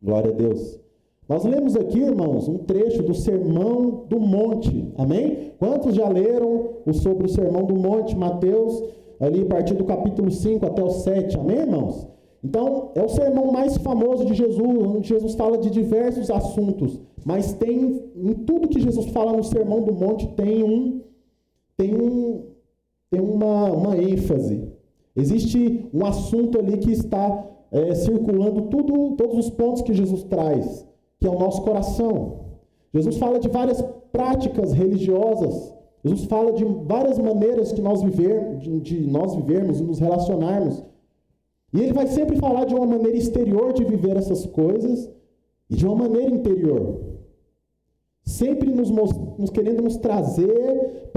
Glória a Deus. Nós lemos aqui, irmãos, um trecho do Sermão do Monte. Amém? Quantos já leram sobre o Sermão do Monte? Mateus, ali a partir do capítulo 5 até o 7. Amém, irmãos? Então, é o sermão mais famoso de Jesus, onde Jesus fala de diversos assuntos. Mas em tudo que Jesus fala no Sermão do Monte, tem uma ênfase. Existe um assunto ali que está circulando todos os pontos que Jesus traz, que é o nosso coração. Jesus fala de várias práticas religiosas. Jesus fala de várias maneiras de nós vivermos e nos relacionarmos. E ele vai sempre falar de uma maneira exterior de viver essas coisas e de uma maneira interior. Sempre nos querendo nos trazer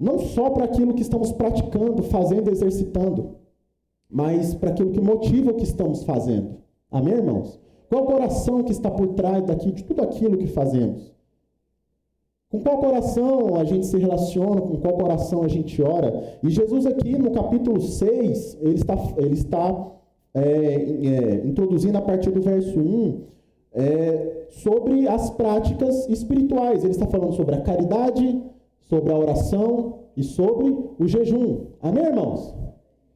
não só para aquilo que estamos praticando, fazendo, exercitando, mas para aquilo que motiva o que estamos fazendo. Amém, irmãos? Qual o coração que está por trás de tudo aquilo que fazemos? Com qual coração a gente se relaciona, com qual coração a gente ora? E Jesus aqui no capítulo 6, ele está introduzindo a partir do verso 1, sobre as práticas espirituais. Ele está falando sobre a caridade, sobre a oração e sobre o jejum. Amém, irmãos?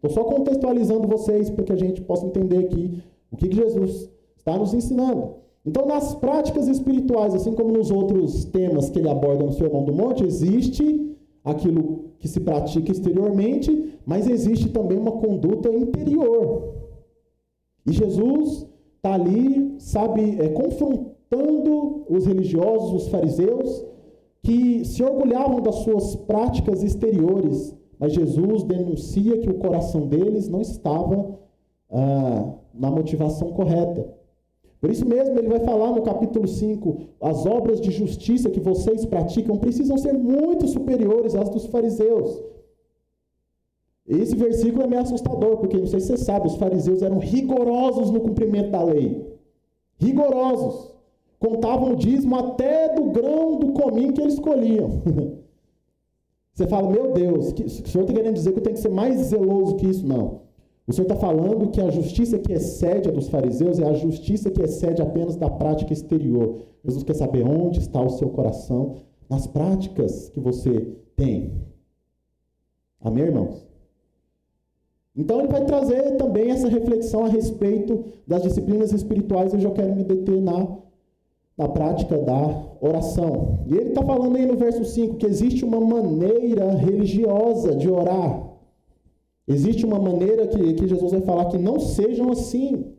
Estou só contextualizando vocês para que a gente possa entender aqui o que Jesus está nos ensinando. Então, nas práticas espirituais, assim como nos outros temas que ele aborda no Sermão do Monte, existe aquilo que se pratica exteriormente, mas existe também uma conduta interior. E Jesus está ali, confrontando os religiosos, os fariseus, que se orgulhavam das suas práticas exteriores, mas Jesus denuncia que o coração deles não estava na motivação correta. Por isso mesmo, ele vai falar no capítulo 5, as obras de justiça que vocês praticam precisam ser muito superiores às dos fariseus. Esse versículo é meio assustador, porque não sei se você sabe, os fariseus eram rigorosos no cumprimento da lei. Rigorosos. Contavam o dízimo até do grão do cominho que eles colhiam. Você fala, meu Deus, o senhor está querendo dizer que eu tenho que ser mais zeloso que isso? Não. O Senhor está falando que a justiça que excede a dos fariseus é a justiça que excede apenas da prática exterior. Jesus quer saber onde está o seu coração nas práticas que você tem. Amém, irmãos? Então ele vai trazer também essa reflexão a respeito das disciplinas espirituais. Eu já quero me deter na prática da oração. E ele está falando aí no verso 5 que existe uma maneira religiosa de orar. Existe uma maneira que Jesus vai falar que não sejam assim.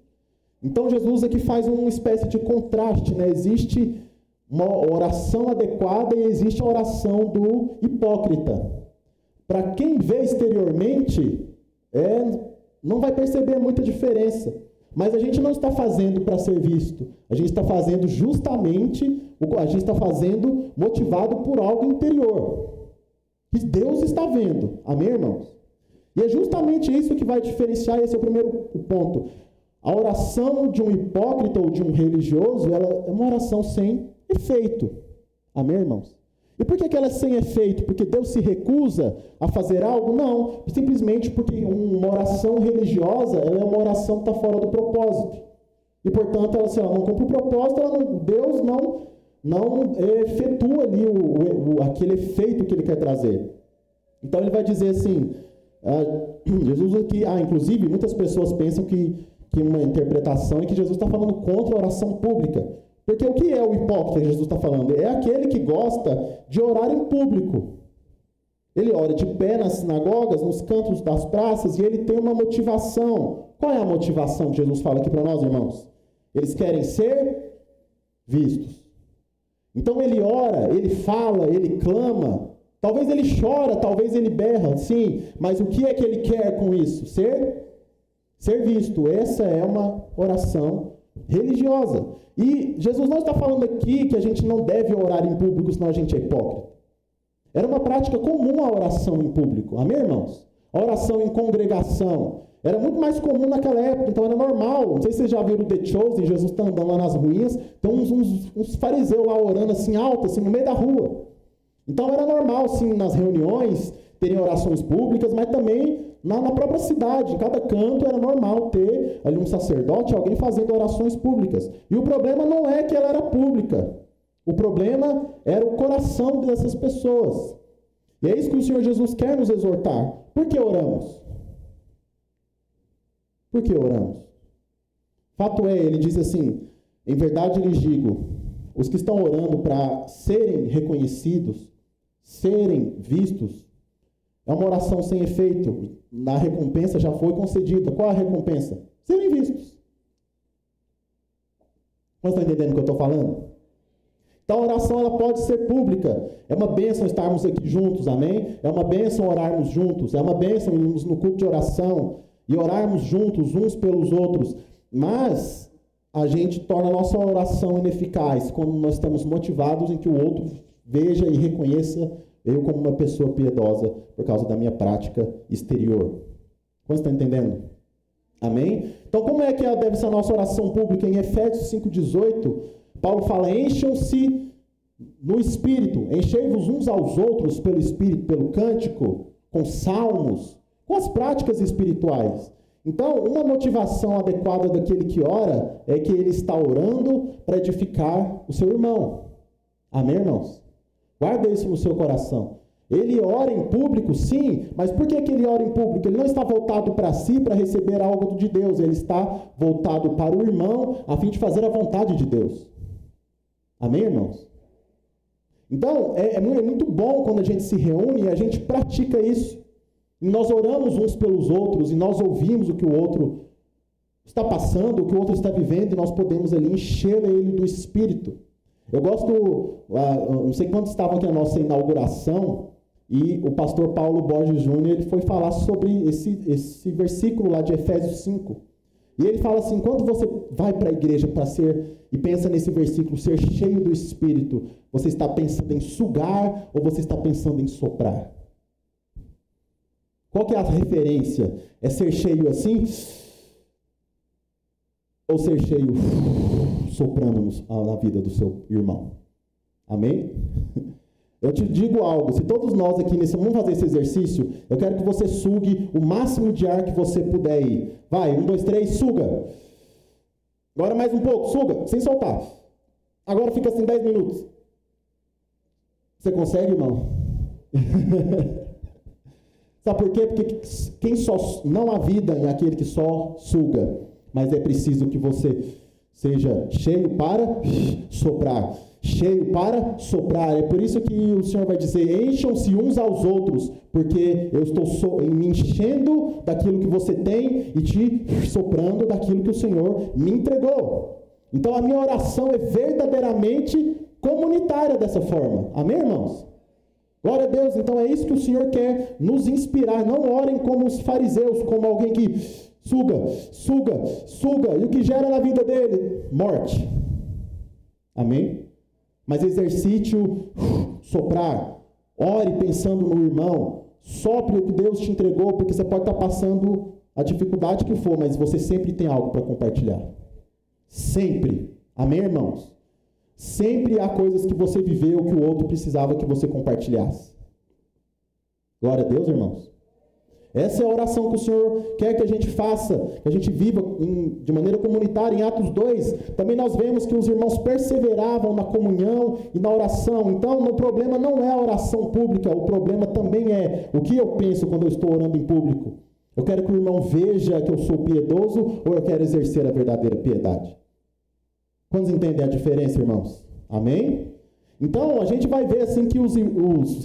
Então Jesus aqui faz uma espécie de contraste, né? Existe uma oração adequada e existe a oração do hipócrita. Para quem vê exteriormente, não vai perceber muita diferença. Mas a gente não está fazendo para ser visto. A gente está fazendo motivado por algo interior. Que Deus está vendo. Amém, irmãos? E é justamente isso que vai diferenciar, esse é o primeiro ponto. A oração de um hipócrita ou de um religioso, ela é uma oração sem efeito. Amém, irmãos? E por que ela é sem efeito? Porque Deus se recusa a fazer algo? Não. Simplesmente porque uma oração religiosa, ela é uma oração que está fora do propósito. E, portanto, ela não cumpre o propósito, Deus não efetua ali aquele efeito que ele quer trazer. Então, ele vai dizer assim... Jesus aqui, inclusive muitas pessoas pensam que uma interpretação é que Jesus está falando contra a oração pública, porque o que é o hipócrita que Jesus está falando? É aquele que gosta de orar em público. Ele ora de pé nas sinagogas, nos cantos das praças, e ele tem uma motivação. Qual é a motivação que Jesus fala aqui para nós, irmãos? Eles querem ser vistos. Então ele ora, ele fala, ele clama. Talvez ele chora, talvez ele berra, sim, mas o que é que ele quer com isso? Ser visto. Essa é uma oração religiosa. E Jesus não está falando aqui que a gente não deve orar em público, senão a gente é hipócrita. Era uma prática comum a oração em público, amém, irmãos? A oração em congregação. Era muito mais comum naquela época, então era normal. Não sei se vocês já viram The Chosen, Jesus está andando lá nas ruínas, tem uns fariseus lá orando assim alto, assim, no meio da rua. Então era normal, assim, nas reuniões, terem orações públicas, mas também na própria cidade, em cada canto era normal ter ali um sacerdote, alguém fazendo orações públicas. E o problema não é que ela era pública, o problema era o coração dessas pessoas. E é isso que o Senhor Jesus quer nos exortar. Por que oramos? Por que oramos? Fato é, ele diz assim, em verdade lhes digo, os que estão orando para serem reconhecidos, serem vistos, é uma oração sem efeito. A recompensa já foi concedida. Qual a recompensa? Serem vistos. Você está entendendo o que eu estou falando? Então a oração ela pode ser pública. É uma bênção estarmos aqui juntos, amém? É uma bênção orarmos juntos. É uma bênção irmos no culto de oração e orarmos juntos uns pelos outros. Mas a gente torna a nossa oração ineficaz quando nós estamos motivados em que o outro veja e reconheça eu como uma pessoa piedosa por causa da minha prática exterior. Você está entendendo? Amém? Então como é que deve ser a nossa oração pública? Em Efésios 5,18, Paulo fala, encham-se no Espírito, enchei-vos uns aos outros pelo Espírito, pelo cântico, com salmos, com as práticas espirituais. Então, uma motivação adequada daquele que ora é que ele está orando para edificar o seu irmão. Amém, irmãos? Guarda isso no seu coração. Ele ora em público, sim, mas por que ele ora em público? Ele não está voltado para si, para receber algo de Deus. Ele está voltado para o irmão, a fim de fazer a vontade de Deus. Amém, irmãos? Então, é muito bom quando a gente se reúne e a gente pratica isso. E nós oramos uns pelos outros, e nós ouvimos o que o outro está passando, o que o outro está vivendo, e nós podemos ali encher ele do Espírito. Eu gosto, não sei quantos estavam aqui na nossa inauguração, e o pastor Paulo Borges Júnior, ele foi falar sobre esse versículo lá de Efésios 5. E ele fala assim, quando você vai para a igreja para ser, e pensa nesse versículo, ser cheio do Espírito, você está pensando em sugar ou você está pensando em soprar? Qual que é a referência? É ser cheio assim? Ou ser cheio soprando na vida do seu irmão? Amém? Eu te digo algo, se todos nós aqui vamos fazer esse exercício, eu quero que você sugue o máximo de ar que você puder ir. Vai, 1, 2, 3, suga. Agora mais um pouco, suga, sem soltar. Agora fica assim 10 minutos. Você consegue, irmão? Sabe por quê? Porque não há vida em aquele que só suga, mas é preciso que você seja cheio para soprar. Cheio para soprar. É por isso que o Senhor vai dizer, encham-se uns aos outros, porque eu estou me enchendo daquilo que você tem e te soprando daquilo que o Senhor me entregou. Então a minha oração é verdadeiramente comunitária dessa forma. Amém, irmãos? Glória a Deus. Então é isso que o Senhor quer nos inspirar. Não orem como os fariseus, como alguém que suga, suga, suga, e o que gera na vida dele? Morte. Amém? Mas exercite o soprar. Ore pensando no irmão. Sopre o que Deus te entregou, porque você pode estar passando a dificuldade que for, mas você sempre tem algo para compartilhar. Sempre. Amém, irmãos? Sempre há coisas que você viveu que o outro precisava que você compartilhasse. Glória a Deus, irmãos. Essa é a oração que o Senhor quer que a gente faça, que a gente viva de maneira comunitária. Em Atos 2, também nós vemos que os irmãos perseveravam na comunhão e na oração. Então, o problema não é a oração pública, o problema também é o que eu penso quando eu estou orando em público. Eu quero que o irmão veja que eu sou piedoso ou eu quero exercer a verdadeira piedade? Quantos entendem a diferença, irmãos? Amém? Então, a gente vai ver assim que os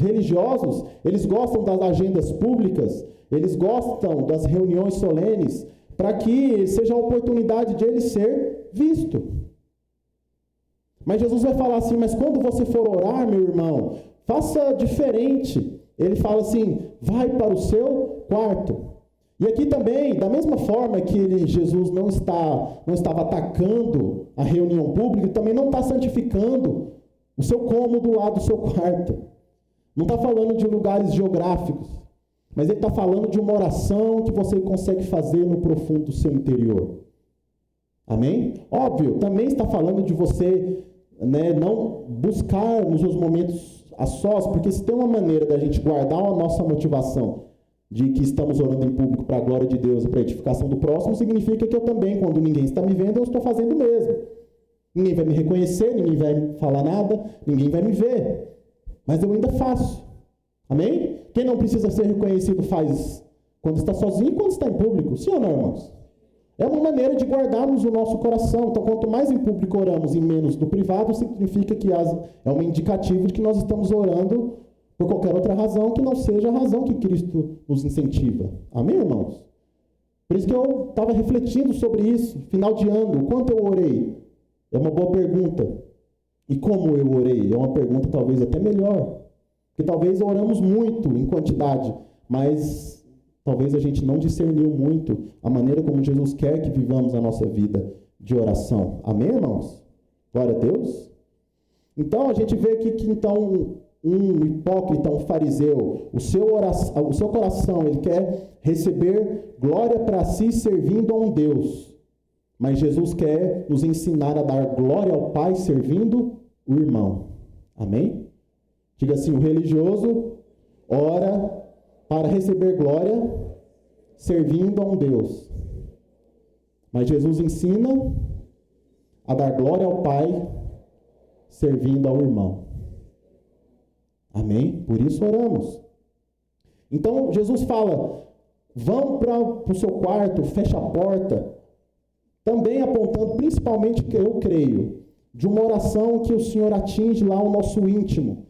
religiosos, eles gostam das agendas públicas, eles gostam das reuniões solenes, para que seja a oportunidade de ele ser visto. Mas Jesus vai falar assim, mas quando você for orar, meu irmão, faça diferente. Ele fala assim, vai para o seu quarto. E aqui também, da mesma forma que Jesus não estava atacando a reunião pública, ele também não está santificando o seu cômodo lá do seu quarto. Não está falando de lugares geográficos, mas ele está falando de uma oração que você consegue fazer no profundo do seu interior. Amém? Óbvio, também está falando de você não buscar nos seus momentos a sós, porque se tem uma maneira da gente guardar a nossa motivação de que estamos orando em público para a glória de Deus e para a edificação do próximo, significa que eu também, quando ninguém está me vendo, eu estou fazendo o mesmo. Ninguém vai me reconhecer, ninguém vai falar nada, ninguém vai me ver. Mas eu ainda faço. Amém? Quem não precisa ser reconhecido faz quando está sozinho e quando está em público. Sim ou não, irmãos? É uma maneira de guardarmos o nosso coração. Então, quanto mais em público oramos e menos no privado, significa que é um indicativo de que nós estamos orando por qualquer outra razão que não seja a razão que Cristo nos incentiva. Amém, irmãos? Por isso que eu estava refletindo sobre isso. Final de ano, o quanto eu orei? É uma boa pergunta. E como eu orei? É uma pergunta talvez até melhor. Porque talvez oramos muito em quantidade, mas talvez a gente não discerniu muito a maneira como Jesus quer que vivamos a nossa vida de oração. Amém, irmãos? Glória a Deus. Então, a gente vê aqui que então um hipócrita, um fariseu, o seu coração, ele quer receber glória para si servindo a um Deus. Mas Jesus quer nos ensinar a dar glória ao Pai servindo o irmão. Amém? Diga assim, o religioso ora para receber glória servindo a um Deus. Mas Jesus ensina a dar glória ao Pai servindo ao irmão. Amém? Por isso oramos. Então Jesus fala, vão para o seu quarto, fecha a porta, também apontando principalmente, que eu creio, de uma oração que o Senhor atinge lá o nosso íntimo.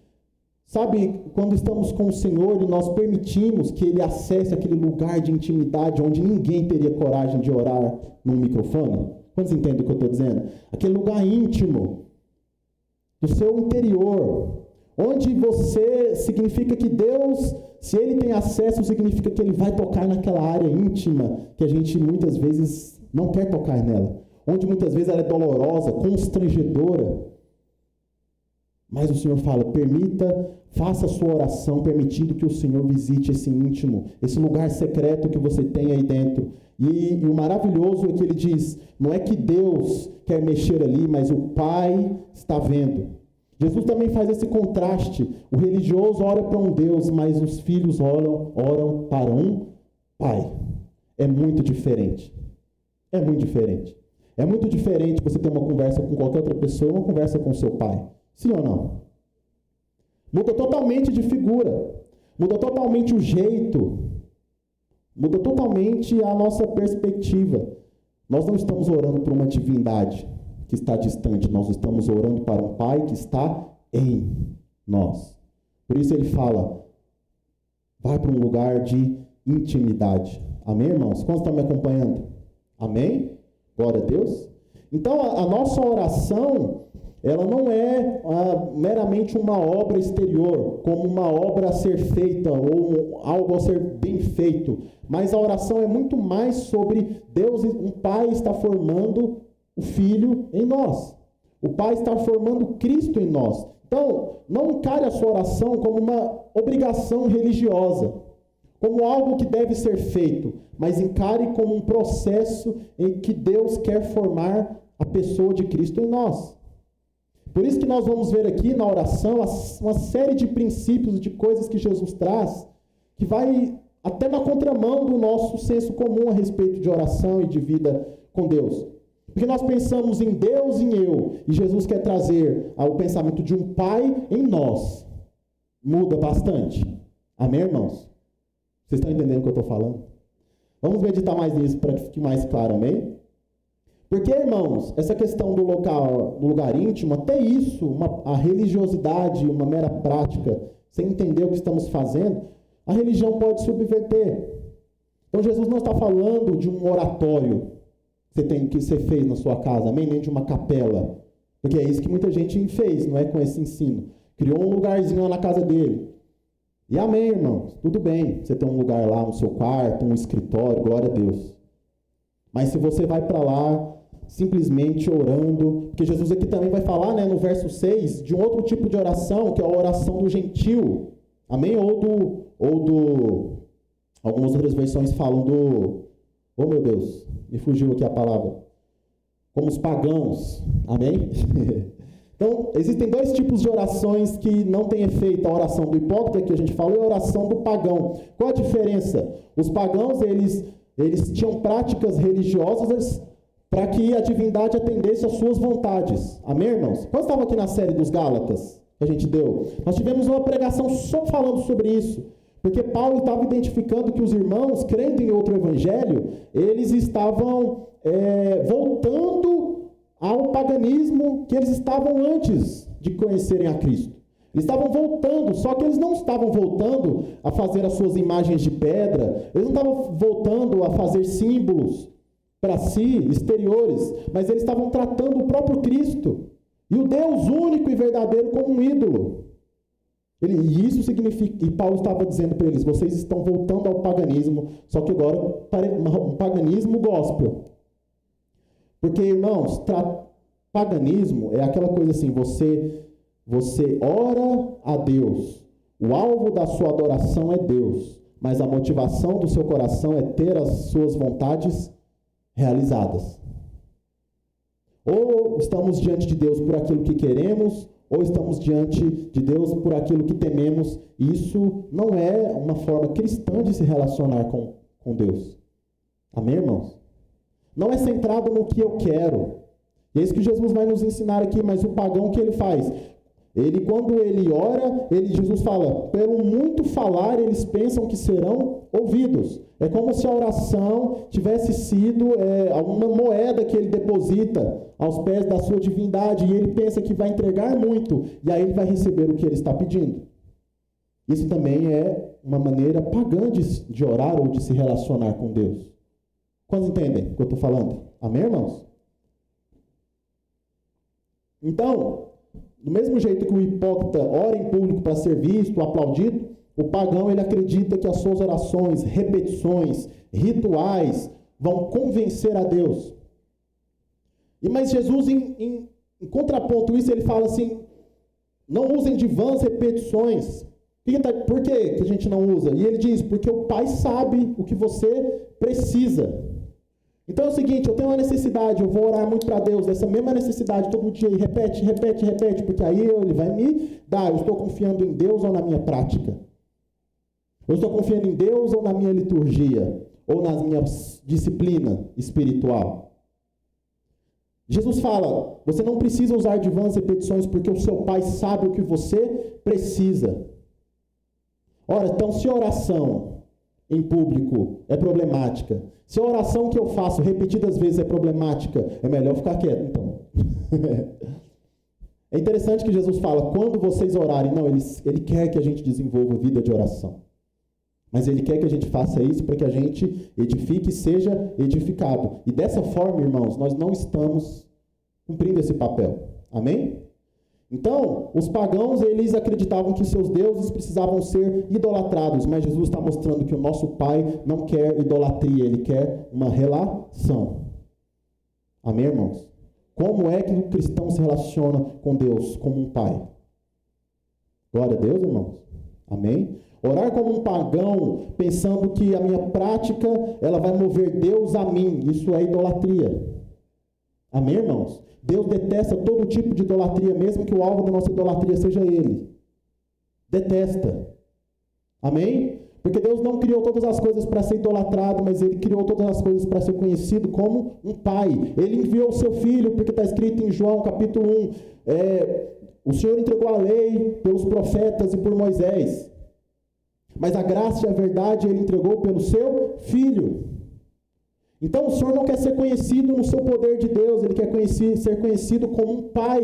Sabe, quando estamos com o Senhor e nós permitimos que Ele acesse aquele lugar de intimidade onde ninguém teria coragem de orar num microfone? Quantos entendem o que eu estou dizendo? Aquele lugar íntimo do seu interior, onde você, significa que Deus, se Ele tem acesso, significa que Ele vai tocar naquela área íntima que a gente muitas vezes não quer tocar nela, onde muitas vezes ela é dolorosa, constrangedora. Mas o Senhor fala, faça a sua oração, permitindo que o Senhor visite esse íntimo, esse lugar secreto que você tem aí dentro. E o maravilhoso é que Ele diz, não é que Deus quer mexer ali, mas o Pai está vendo. Jesus também faz esse contraste. O religioso ora para um Deus, mas os filhos oram para um Pai. É muito diferente. É muito diferente. É muito diferente você ter uma conversa com qualquer outra pessoa, uma conversa com seu pai. Sim ou não? Muda totalmente de figura. Muda totalmente o jeito. Muda totalmente a nossa perspectiva. Nós não estamos orando por uma divindade que está distante. Nós estamos orando para um Pai que está em nós. Por isso ele fala, vai para um lugar de intimidade. Amém, irmãos? Quantos estão me acompanhando? Amém? Glória a Deus. Então, a nossa oração, ela não é meramente uma obra exterior, como uma obra a ser feita, ou algo a ser bem feito. Mas a oração é muito mais sobre Deus, um Pai está formando o Filho em nós. O Pai está formando Cristo em nós. Então, não encare a sua oração como uma obrigação religiosa, como algo que deve ser feito, mas encare como um processo em que Deus quer formar a pessoa de Cristo em nós. Por isso que nós vamos ver aqui na oração uma série de princípios, de coisas que Jesus traz, que vai até na contramão do nosso senso comum a respeito de oração e de vida com Deus. Porque nós pensamos em Deus e em eu, e Jesus quer trazer o pensamento de um Pai em nós. Muda bastante. Amém, irmãos? Vocês estão entendendo o que eu estou falando? Vamos meditar mais nisso para que fique mais claro, amém? Porque, irmãos, essa questão do lugar íntimo, até isso, a religiosidade, uma mera prática, sem entender o que estamos fazendo, a religião pode subverter. Então, Jesus não está falando de um oratório que você fez na sua casa, amém? Nem de uma capela. Porque é isso que muita gente fez, não é com esse ensino. Criou um lugarzinho lá na casa dele. E amém, irmãos, tudo bem, você tem um lugar lá no seu quarto, um escritório, glória a Deus. Mas se você vai para lá simplesmente orando, porque Jesus aqui também vai falar, né, no verso 6, de um outro tipo de oração, que é a oração do gentio, amém? Algumas outras versões falam oh meu Deus, me fugiu aqui a palavra, como os pagãos, amém? Então, existem dois tipos de orações que não têm efeito. A oração do hipócrita, que a gente falou, e a oração do pagão. Qual a diferença? Os pagãos, eles tinham práticas religiosas para que a divindade atendesse às suas vontades. Amém, irmãos? Quando estava aqui na série dos Gálatas, que a gente deu, nós tivemos uma pregação só falando sobre isso. Porque Paulo estava identificando que os irmãos, crendo em outro evangelho, eles estavam voltando ao paganismo que eles estavam antes de conhecerem a Cristo. Eles estavam voltando, só que eles não estavam voltando a fazer as suas imagens de pedra, eles não estavam voltando a fazer símbolos para si, exteriores, mas eles estavam tratando o próprio Cristo e o Deus único e verdadeiro como um ídolo. E isso significa, e Paulo estava dizendo para eles, vocês estão voltando ao paganismo, só que agora um paganismo gospel. Porque, irmãos, paganismo é aquela coisa assim, você ora a Deus, o alvo da sua adoração é Deus, mas a motivação do seu coração é ter as suas vontades realizadas. Ou estamos diante de Deus por aquilo que queremos, ou estamos diante de Deus por aquilo que tememos. E isso não é uma forma cristã de se relacionar com Deus. Amém, irmãos? Não é centrado no que eu quero. E é isso que Jesus vai nos ensinar aqui, mas o pagão, o que ele faz? Quando ele ora, Jesus fala, pelo muito falar, eles pensam que serão ouvidos. É como se a oração tivesse sido uma moeda que ele deposita aos pés da sua divindade, e ele pensa que vai entregar muito, e aí ele vai receber o que ele está pedindo. Isso também é uma maneira pagã de orar ou de se relacionar com Deus. Quantos entendem o que eu estou falando? Amém, irmãos? Então, do mesmo jeito que o hipócrita ora em público para ser visto, aplaudido, o pagão ele acredita que as suas orações, repetições, rituais vão convencer a Deus. Mas Jesus, em contraponto isso, ele fala assim, não usem de vãs repetições. Por que a gente não usa? E ele diz, porque o Pai sabe o que você precisa. Então é o seguinte, eu tenho uma necessidade, eu vou orar muito para Deus, dessa mesma necessidade todo dia, e repete, porque aí ele vai me dar. Eu estou confiando em Deus ou na minha prática? Eu estou confiando em Deus ou na minha liturgia? Ou na minha disciplina espiritual? Jesus fala, você não precisa usar de vãs repetições, porque o seu Pai sabe o que você precisa. Ora, então se oração em público é problemática, se a oração que eu faço repetidas vezes é problemática, é melhor ficar quieto, então. É interessante que Jesus fala, quando vocês orarem, não, ele quer que a gente desenvolva vida de oração. Mas ele quer que a gente faça isso para que a gente edifique e seja edificado. E dessa forma, irmãos, nós não estamos cumprindo esse papel. Amém? Então, os pagãos, eles acreditavam que seus deuses precisavam ser idolatrados, mas Jesus está mostrando que o nosso Pai não quer idolatria, ele quer uma relação. Amém, irmãos? Como é que o cristão se relaciona com Deus como um pai? Glória a Deus, irmãos. Amém? Orar como um pagão, pensando que a minha prática, ela vai mover Deus a mim, isso é idolatria. Amém, irmãos? Deus detesta todo tipo de idolatria, mesmo que o alvo da nossa idolatria seja Ele. Detesta. Amém? Porque Deus não criou todas as coisas para ser idolatrado, mas Ele criou todas as coisas para ser conhecido como um Pai. Ele enviou o seu Filho, porque está escrito em João capítulo 1, o Senhor entregou a lei pelos profetas e por Moisés. Mas a graça e a verdade Ele entregou pelo seu Filho. Então o Senhor não quer ser conhecido no seu poder de Deus, Ele quer ser conhecido como um Pai.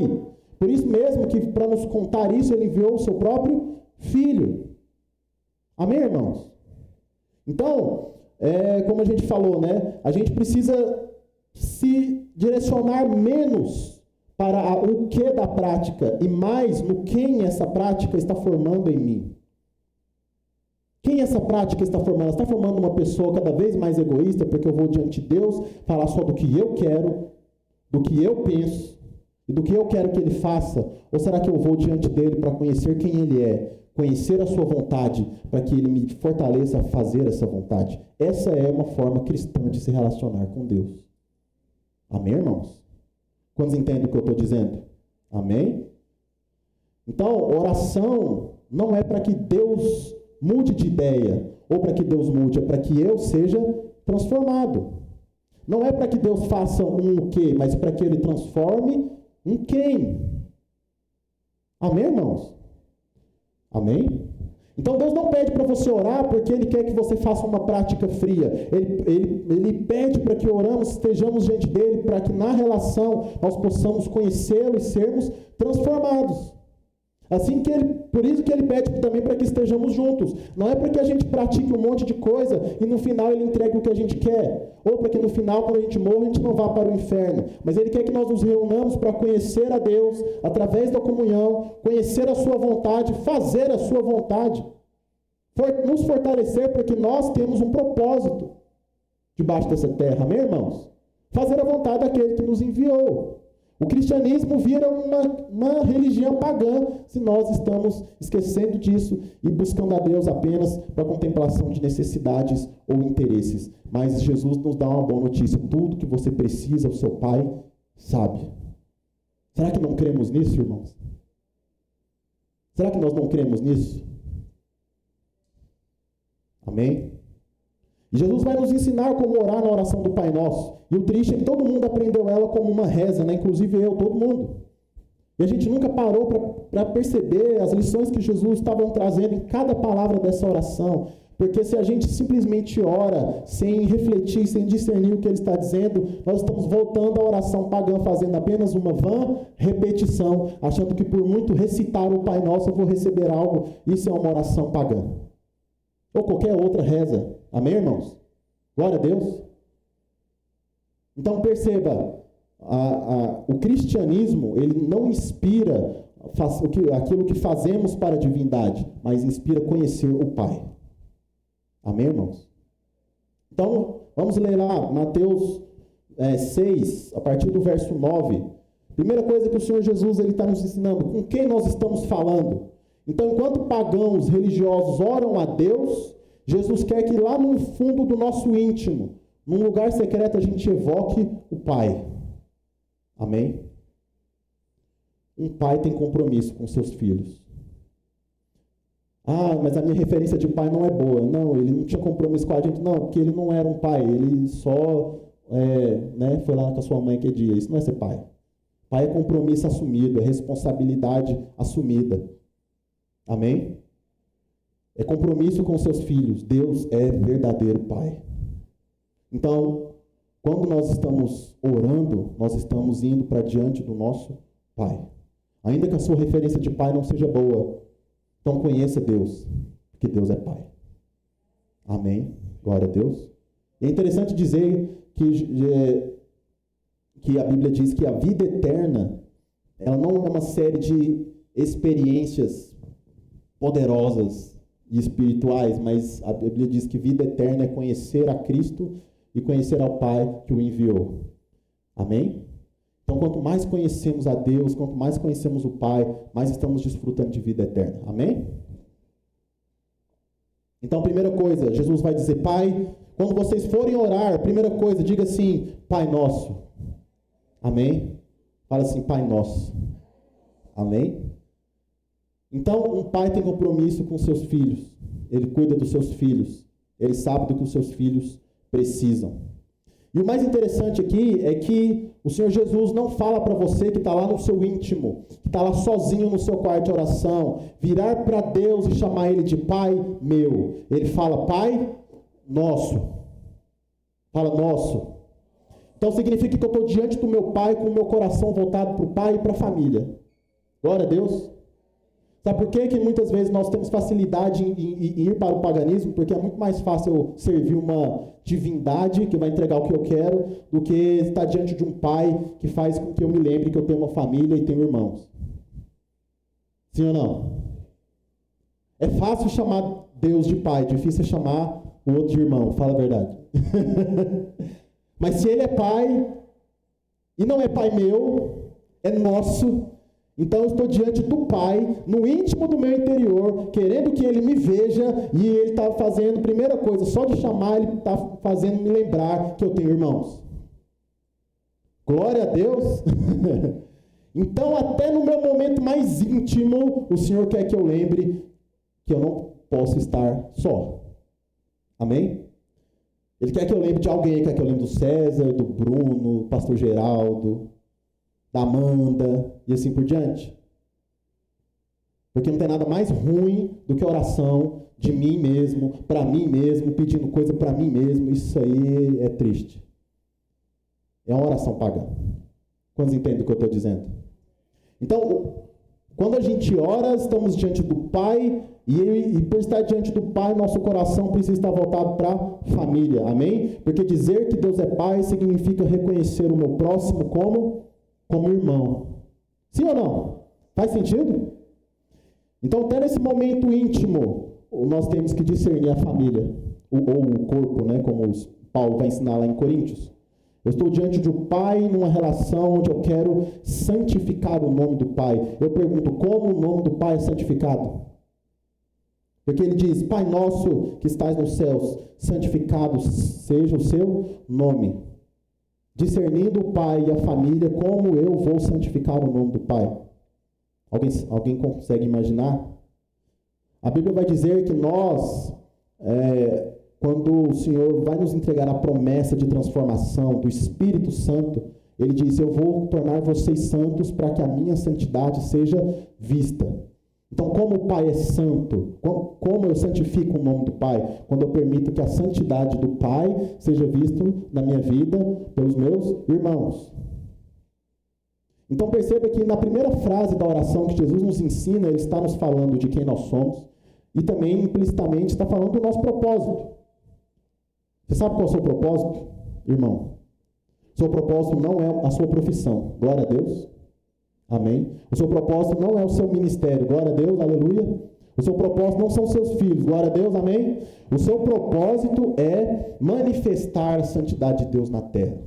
Por isso mesmo que para nos contar isso, Ele enviou o seu próprio Filho. Amém, irmãos? Então, como a gente falou, né? A gente precisa se direcionar menos para o que da prática e mais no quem essa prática está formando em mim. Quem essa prática está formando? Está formando uma pessoa cada vez mais egoísta, porque eu vou diante de Deus falar só do que eu quero, do que eu penso e do que eu quero que Ele faça? Ou será que eu vou diante dEle para conhecer quem Ele é, conhecer a sua vontade, para que Ele me fortaleça a fazer essa vontade? Essa é uma forma cristã de se relacionar com Deus. Amém, irmãos? Quantos entendem o que eu estou dizendo? Amém? Então, oração não é para que Deus mude de ideia, ou para que Deus mude, é para que eu seja transformado. Não é para que Deus faça um quê, mas para que Ele transforme um quem. Amém, irmãos? Amém? Então Deus não pede para você orar porque Ele quer que você faça uma prática fria. Ele pede para que oramos, estejamos diante dEle, para que na relação nós possamos conhecê-lo e sermos transformados. Assim que por isso que Ele pede também para que estejamos juntos. Não é para que a gente pratique um monte de coisa e no final Ele entregue o que a gente quer. Ou para que no final, quando a gente morre, a gente não vá para o inferno. Mas Ele quer que nós nos reunamos para conhecer a Deus, através da comunhão, conhecer a Sua vontade, fazer a Sua vontade. Nos fortalecer porque nós temos um propósito debaixo dessa terra. Amém, irmãos? Fazer a vontade daquele que nos enviou. O cristianismo vira uma religião pagã se nós estamos esquecendo disso e buscando a Deus apenas para contemplação de necessidades ou interesses. Mas Jesus nos dá uma boa notícia. Tudo que você precisa, o seu Pai sabe. Será que não cremos nisso, irmãos? Será que nós não cremos nisso? Amém? E Jesus vai nos ensinar como orar na oração do Pai Nosso. E o triste é que todo mundo aprendeu ela como uma reza, né? Inclusive eu, todo mundo. E a gente nunca parou para perceber as lições que Jesus estava trazendo em cada palavra dessa oração. Porque se a gente simplesmente ora sem refletir, sem discernir o que Ele está dizendo, nós estamos voltando à oração pagã, fazendo apenas uma vã repetição, achando que por muito recitar o Pai Nosso eu vou receber algo. Isso é uma oração pagã. Ou qualquer outra reza. Amém, irmãos? Glória a Deus. Então perceba, o cristianismo, ele não inspira aquilo que fazemos para a divindade, mas inspira conhecer o Pai. Amém, irmãos? Então, vamos ler lá, Mateus 6, a partir do verso 9. Primeira coisa que o Senhor Jesus está nos ensinando, com quem nós estamos falando? Então, enquanto pagãos religiosos oram a Deus, Jesus quer que lá no fundo do nosso íntimo, num lugar secreto, a gente evoque o Pai. Amém? Um pai tem compromisso com seus filhos. Ah, mas a minha referência de pai não é boa. Não, ele não tinha compromisso com a gente. Não, porque ele não era um pai. Ele só foi lá com a sua mãe aquele dia. Isso não é ser pai. Pai é compromisso assumido, é responsabilidade assumida. Amém? É compromisso com seus filhos. Deus é verdadeiro Pai. Então, quando nós estamos orando, nós estamos indo para diante do nosso Pai. Ainda que a sua referência de Pai não seja boa, então conheça Deus, porque Deus é Pai. Amém? Glória a Deus. E é interessante dizer que a Bíblia diz que a vida eterna, ela não é uma série de experiências poderosas e espirituais, mas a Bíblia diz que vida eterna é conhecer a Cristo e conhecer ao Pai que o enviou. Amém? Então, quanto mais conhecemos a Deus, quanto mais conhecemos o Pai, mais estamos desfrutando de vida eterna. Amém? Então, primeira coisa, Jesus vai dizer, Pai, quando vocês forem orar, primeira coisa, diga assim, Pai Nosso. Amém? Fala assim, Pai Nosso. Amém? Então, um pai tem compromisso com seus filhos. Ele cuida dos seus filhos. Ele sabe do que os seus filhos precisam. E o mais interessante aqui é que o Senhor Jesus não fala para você que está lá no seu íntimo, que está lá sozinho no seu quarto de oração, virar para Deus e chamar Ele de Pai meu. Ele fala, Pai Nosso. Fala, Nosso. Então significa que eu estou diante do meu Pai com o meu coração voltado para o Pai e para a família. Glória a Deus. Sabe por quê? Que muitas vezes nós temos facilidade em ir para o paganismo? Porque é muito mais fácil eu servir uma divindade que vai entregar o que eu quero do que estar diante de um pai que faz com que eu me lembre que eu tenho uma família e tenho irmãos. Sim ou não? É fácil chamar Deus de pai, difícil é chamar o outro de irmão, fala a verdade. Mas se ele é pai e não é pai meu, é nosso. Então eu estou diante do Pai, no íntimo do meu interior, querendo que Ele me veja, e Ele está fazendo, primeira coisa, só de chamar, Ele está fazendo me lembrar que eu tenho irmãos. Glória a Deus! Então, até no meu momento mais íntimo, o Senhor quer que eu lembre que eu não posso estar só. Amém? Ele quer que eu lembre de alguém, ele quer que eu lembre do César, do Bruno, do pastor Geraldo, da Amanda, e assim por diante. Porque não tem nada mais ruim do que a oração de mim mesmo, para mim mesmo, pedindo coisa para mim mesmo. Isso aí é triste. É uma oração pagã. Quantos entendem o que eu estou dizendo? Então, quando a gente ora, estamos diante do Pai, e por estar diante do Pai, nosso coração precisa estar voltado para a família. Amém? Porque dizer que Deus é Pai significa reconhecer o meu próximo como irmão. Sim ou não? Faz sentido? Então, até nesse momento íntimo, nós temos que discernir a família, ou o corpo, né, como Paulo vai ensinar lá em Coríntios. Eu estou diante de um Pai numa relação onde eu quero santificar o nome do Pai. Eu pergunto, como o nome do Pai é santificado? Porque ele diz, Pai nosso que estás nos céus, santificado seja o seu nome. Discernindo o Pai e a família, como eu vou santificar o nome do Pai? Alguém consegue imaginar? A Bíblia vai dizer que nós, quando o Senhor vai nos entregar a promessa de transformação do Espírito Santo, Ele diz, eu vou tornar vocês santos para que a minha santidade seja vista. Então, como o Pai é santo, como eu santifico o nome do Pai? Quando eu permito que a santidade do Pai seja vista na minha vida pelos meus irmãos. Então perceba que na primeira frase da oração que Jesus nos ensina, Ele está nos falando de quem nós somos e também implicitamente está falando do nosso propósito. Você sabe qual é o seu propósito, irmão? O seu propósito não é a sua profissão. Glória a Deus. Amém. O seu propósito não é o seu ministério. Glória a Deus. Aleluia. O seu propósito não são seus filhos. Glória a Deus. Amém. O seu propósito é manifestar a santidade de Deus na terra.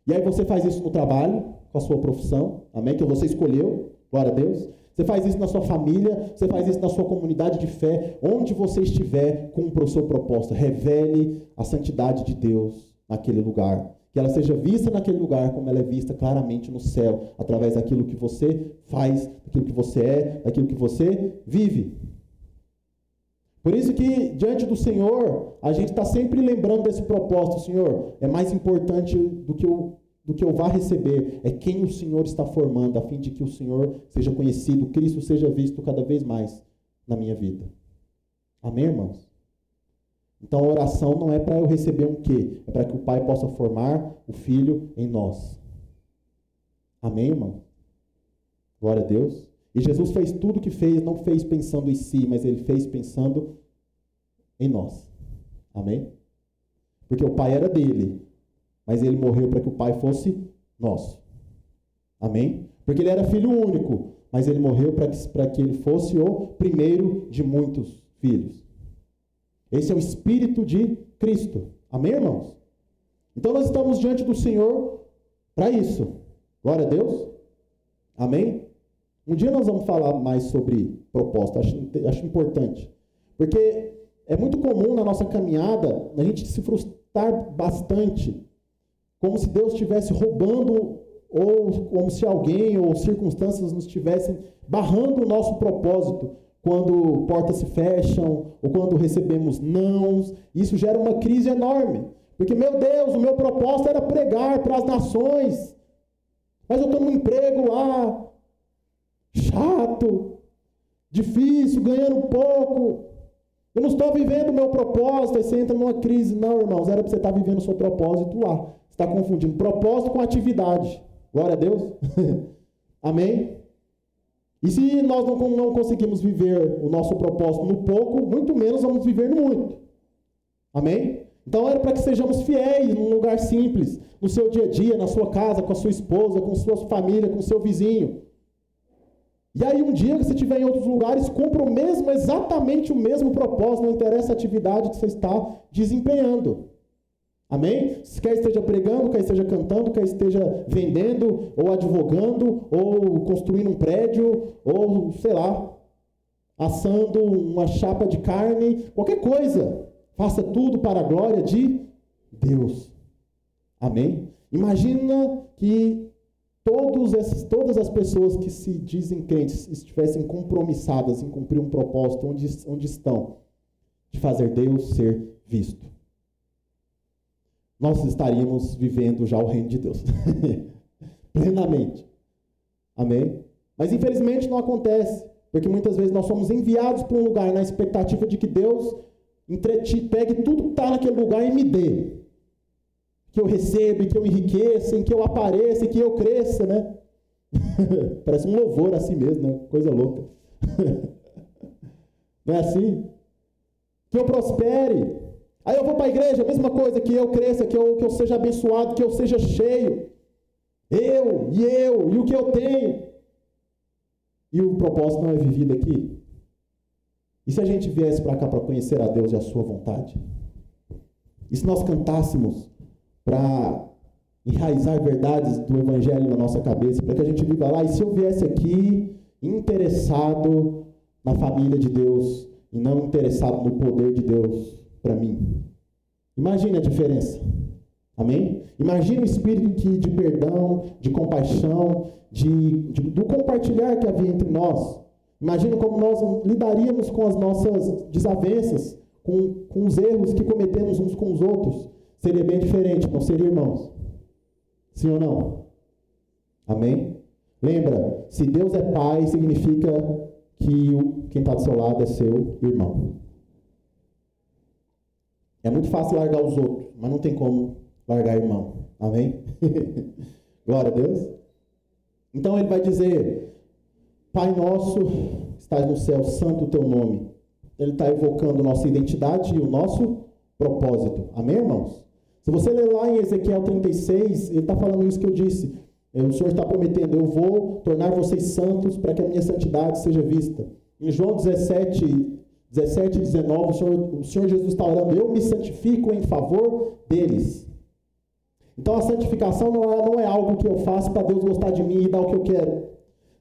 E aí você faz isso no trabalho, com a sua profissão, amém? Que você escolheu, glória a Deus. Você faz isso na sua família, você faz isso na sua comunidade de fé. Onde você estiver, cumpra o seu propósito. Revele a santidade de Deus naquele lugar. Que ela seja vista naquele lugar como ela é vista claramente no céu, através daquilo que você faz, daquilo que você é, daquilo que você vive. Por isso que, diante do Senhor, a gente está sempre lembrando desse propósito. Senhor, é mais importante do que eu vá receber, é quem o Senhor está formando, a fim de que o Senhor seja conhecido, Cristo seja visto cada vez mais na minha vida. Amém, irmãos? Então, a oração não é para eu receber um quê? É para que o Pai possa formar o Filho em nós. Amém, irmão? Glória a Deus. E Jesus fez tudo o que fez, não fez pensando em si, mas Ele fez pensando em nós. Amém? Porque o Pai era dele, mas Ele morreu para que o Pai fosse nosso. Amém? Porque Ele era filho único, mas Ele morreu para que Ele fosse o primeiro de muitos filhos. Esse é o Espírito de Cristo. Amém, irmãos? Então nós estamos diante do Senhor para isso. Glória a Deus. Amém? Um dia nós vamos falar mais sobre propósito, acho importante. Porque é muito comum na nossa caminhada a gente se frustrar bastante, como se Deus estivesse roubando, ou como se alguém ou circunstâncias nos estivessem barrando o nosso propósito, quando portas se fecham, ou quando recebemos nãos. Isso gera uma crise enorme. Porque, meu Deus, o meu propósito era pregar para as nações, mas eu estou num emprego lá, chato, difícil, ganhando pouco, eu não estou vivendo o meu propósito. Aí você entra numa crise. Não, irmãos, era para você estar vivendo o seu propósito lá. Você está confundindo propósito com atividade. Glória a Deus. Amém? E se nós não conseguimos viver o nosso propósito no pouco, muito menos vamos viver no muito. Amém? Então era para que sejamos fiéis num lugar simples, no seu dia a dia, na sua casa, com a sua esposa, com sua família, com o seu vizinho. E aí um dia que você estiver em outros lugares, cumpra exatamente o mesmo propósito, não interessa a atividade que você está desempenhando. Amém? Quer esteja pregando, quer esteja cantando, quer esteja vendendo, ou advogando, ou construindo um prédio, ou, sei lá, assando uma chapa de carne, qualquer coisa. Faça tudo para a glória de Deus. Amém? Imagina que todas as pessoas que se dizem crentes estivessem compromissadas em cumprir um propósito, onde estão? De fazer Deus ser visto. Nós estaríamos vivendo já o reino de Deus. Plenamente. Amém? Mas infelizmente não acontece. Porque muitas vezes nós somos enviados para um lugar na expectativa de que Deus pegue tudo que está naquele lugar e me dê. Que eu receba, que eu enriqueça, que eu apareça, que eu cresça, né? Parece um louvor assim mesmo, né? Coisa louca. Não é assim? Que eu prospere. Aí eu vou para a igreja, a mesma coisa, que eu cresça, que eu seja abençoado, que eu seja cheio. E o que eu tenho. E o propósito não é vivido aqui? E se a gente viesse para cá para conhecer a Deus e a sua vontade? E se nós cantássemos para enraizar verdades do Evangelho na nossa cabeça, para que a gente viva lá? E se eu viesse aqui interessado na família de Deus e não interessado no poder de Deus para mim? Imagine a diferença. Amém? Imagine o espírito de perdão, de compaixão, do compartilhar que havia entre nós. Imagine como nós lidaríamos com as nossas desavenças, com os erros que cometemos uns com os outros. Seria bem diferente, não seria, irmãos? Sim ou não? Amém? Lembra, se Deus é Pai, significa que quem está do seu lado é seu irmão. É muito fácil largar os outros, mas não tem como largar irmão. Amém? Glória a Deus. Então ele vai dizer: Pai nosso, estás no céu, santo o teu nome. Ele está evocando nossa identidade e o nosso propósito. Amém, irmãos? Se você ler lá em Ezequiel 36, ele está falando isso que eu disse. O Senhor está prometendo: eu vou tornar vocês santos para que a minha santidade seja vista. Em João 17 e 19, o Senhor Jesus está orando: eu me santifico em favor deles. Então a santificação não é algo que eu faço para Deus gostar de mim e dar o que eu quero.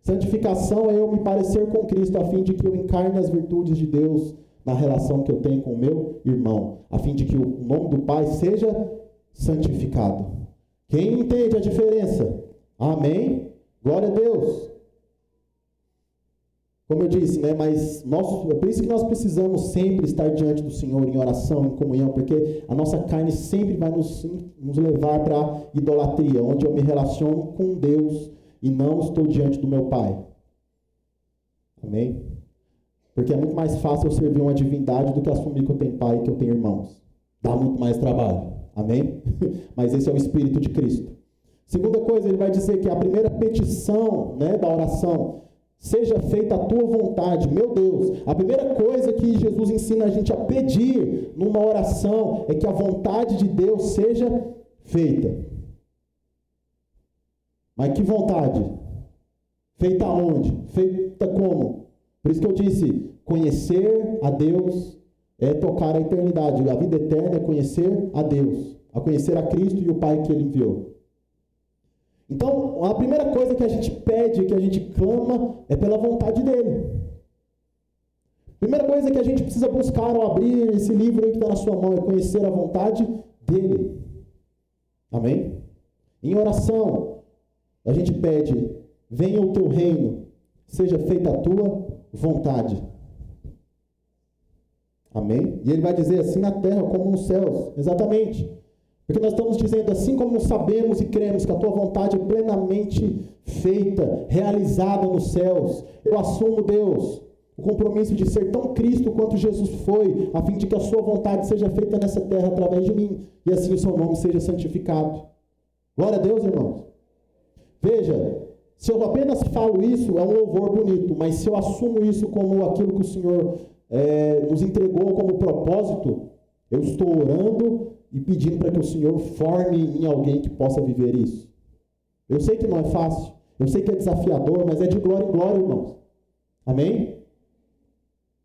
Santificação é eu me parecer com Cristo, a fim de que eu encarne as virtudes de Deus na relação que eu tenho com o meu irmão, a fim de que o nome do Pai seja santificado. Quem entende a diferença? Amém? Glória a Deus. Como eu disse, né? Mas é por isso que nós precisamos sempre estar diante do Senhor em oração, em comunhão, porque a nossa carne sempre vai nos levar para a idolatria, onde eu me relaciono com Deus e não estou diante do meu Pai. Amém? Porque é muito mais fácil eu servir uma divindade do que assumir que eu tenho pai e que eu tenho irmãos. Dá muito mais trabalho. Amém? Mas esse é o Espírito de Cristo. Segunda coisa, ele vai dizer que a primeira petição, né, da oração: seja feita a tua vontade. Meu Deus, a primeira coisa que Jesus ensina a gente a pedir numa oração é que a vontade de Deus seja feita. Mas que vontade? Feita onde? Feita como? Por isso que eu disse, conhecer a Deus é tocar a eternidade. A vida eterna é conhecer a Deus, a conhecer a Cristo e o Pai que Ele enviou. Então, a primeira coisa que a gente pede, que a gente clama, é pela vontade dEle. Primeira coisa que a gente precisa buscar ao abrir esse livro aí que está na sua mão é conhecer a vontade dEle. Amém? Em oração, a gente pede: venha o teu reino, seja feita a tua vontade. Amém? E ele vai dizer assim na terra como nos céus. Exatamente. Porque nós estamos dizendo, assim como sabemos e cremos que a tua vontade é plenamente feita, realizada nos céus, eu assumo, Deus, o compromisso de ser tão Cristo quanto Jesus foi, a fim de que a sua vontade seja feita nessa terra através de mim, e assim o seu nome seja santificado. Glória a Deus, irmãos. Veja, se eu apenas falo isso, é um louvor bonito, mas se eu assumo isso como aquilo que o Senhor nos entregou como propósito, eu estou orando e pedindo para que o Senhor forme em alguém que possa viver isso. Eu sei que não é fácil, eu sei que é desafiador, mas é de glória em glória, irmãos. Amém?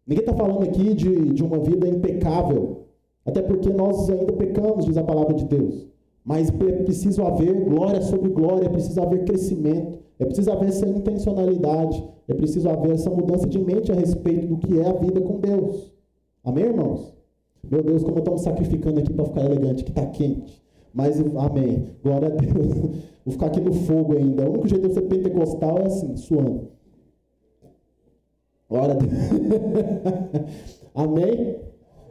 Ninguém está falando aqui de uma vida impecável, até porque nós ainda pecamos, diz a palavra de Deus. Mas é preciso haver glória sobre glória, é preciso haver crescimento, é preciso haver essa intencionalidade, é preciso haver essa mudança de mente a respeito do que é a vida com Deus. Amém, irmãos? Meu Deus, como eu estou me sacrificando aqui para ficar elegante, que está quente. Mas, amém. Glória a Deus. Vou ficar aqui no fogo ainda. O único jeito de eu ser pentecostal é assim, suando. Glória a Deus. Amém?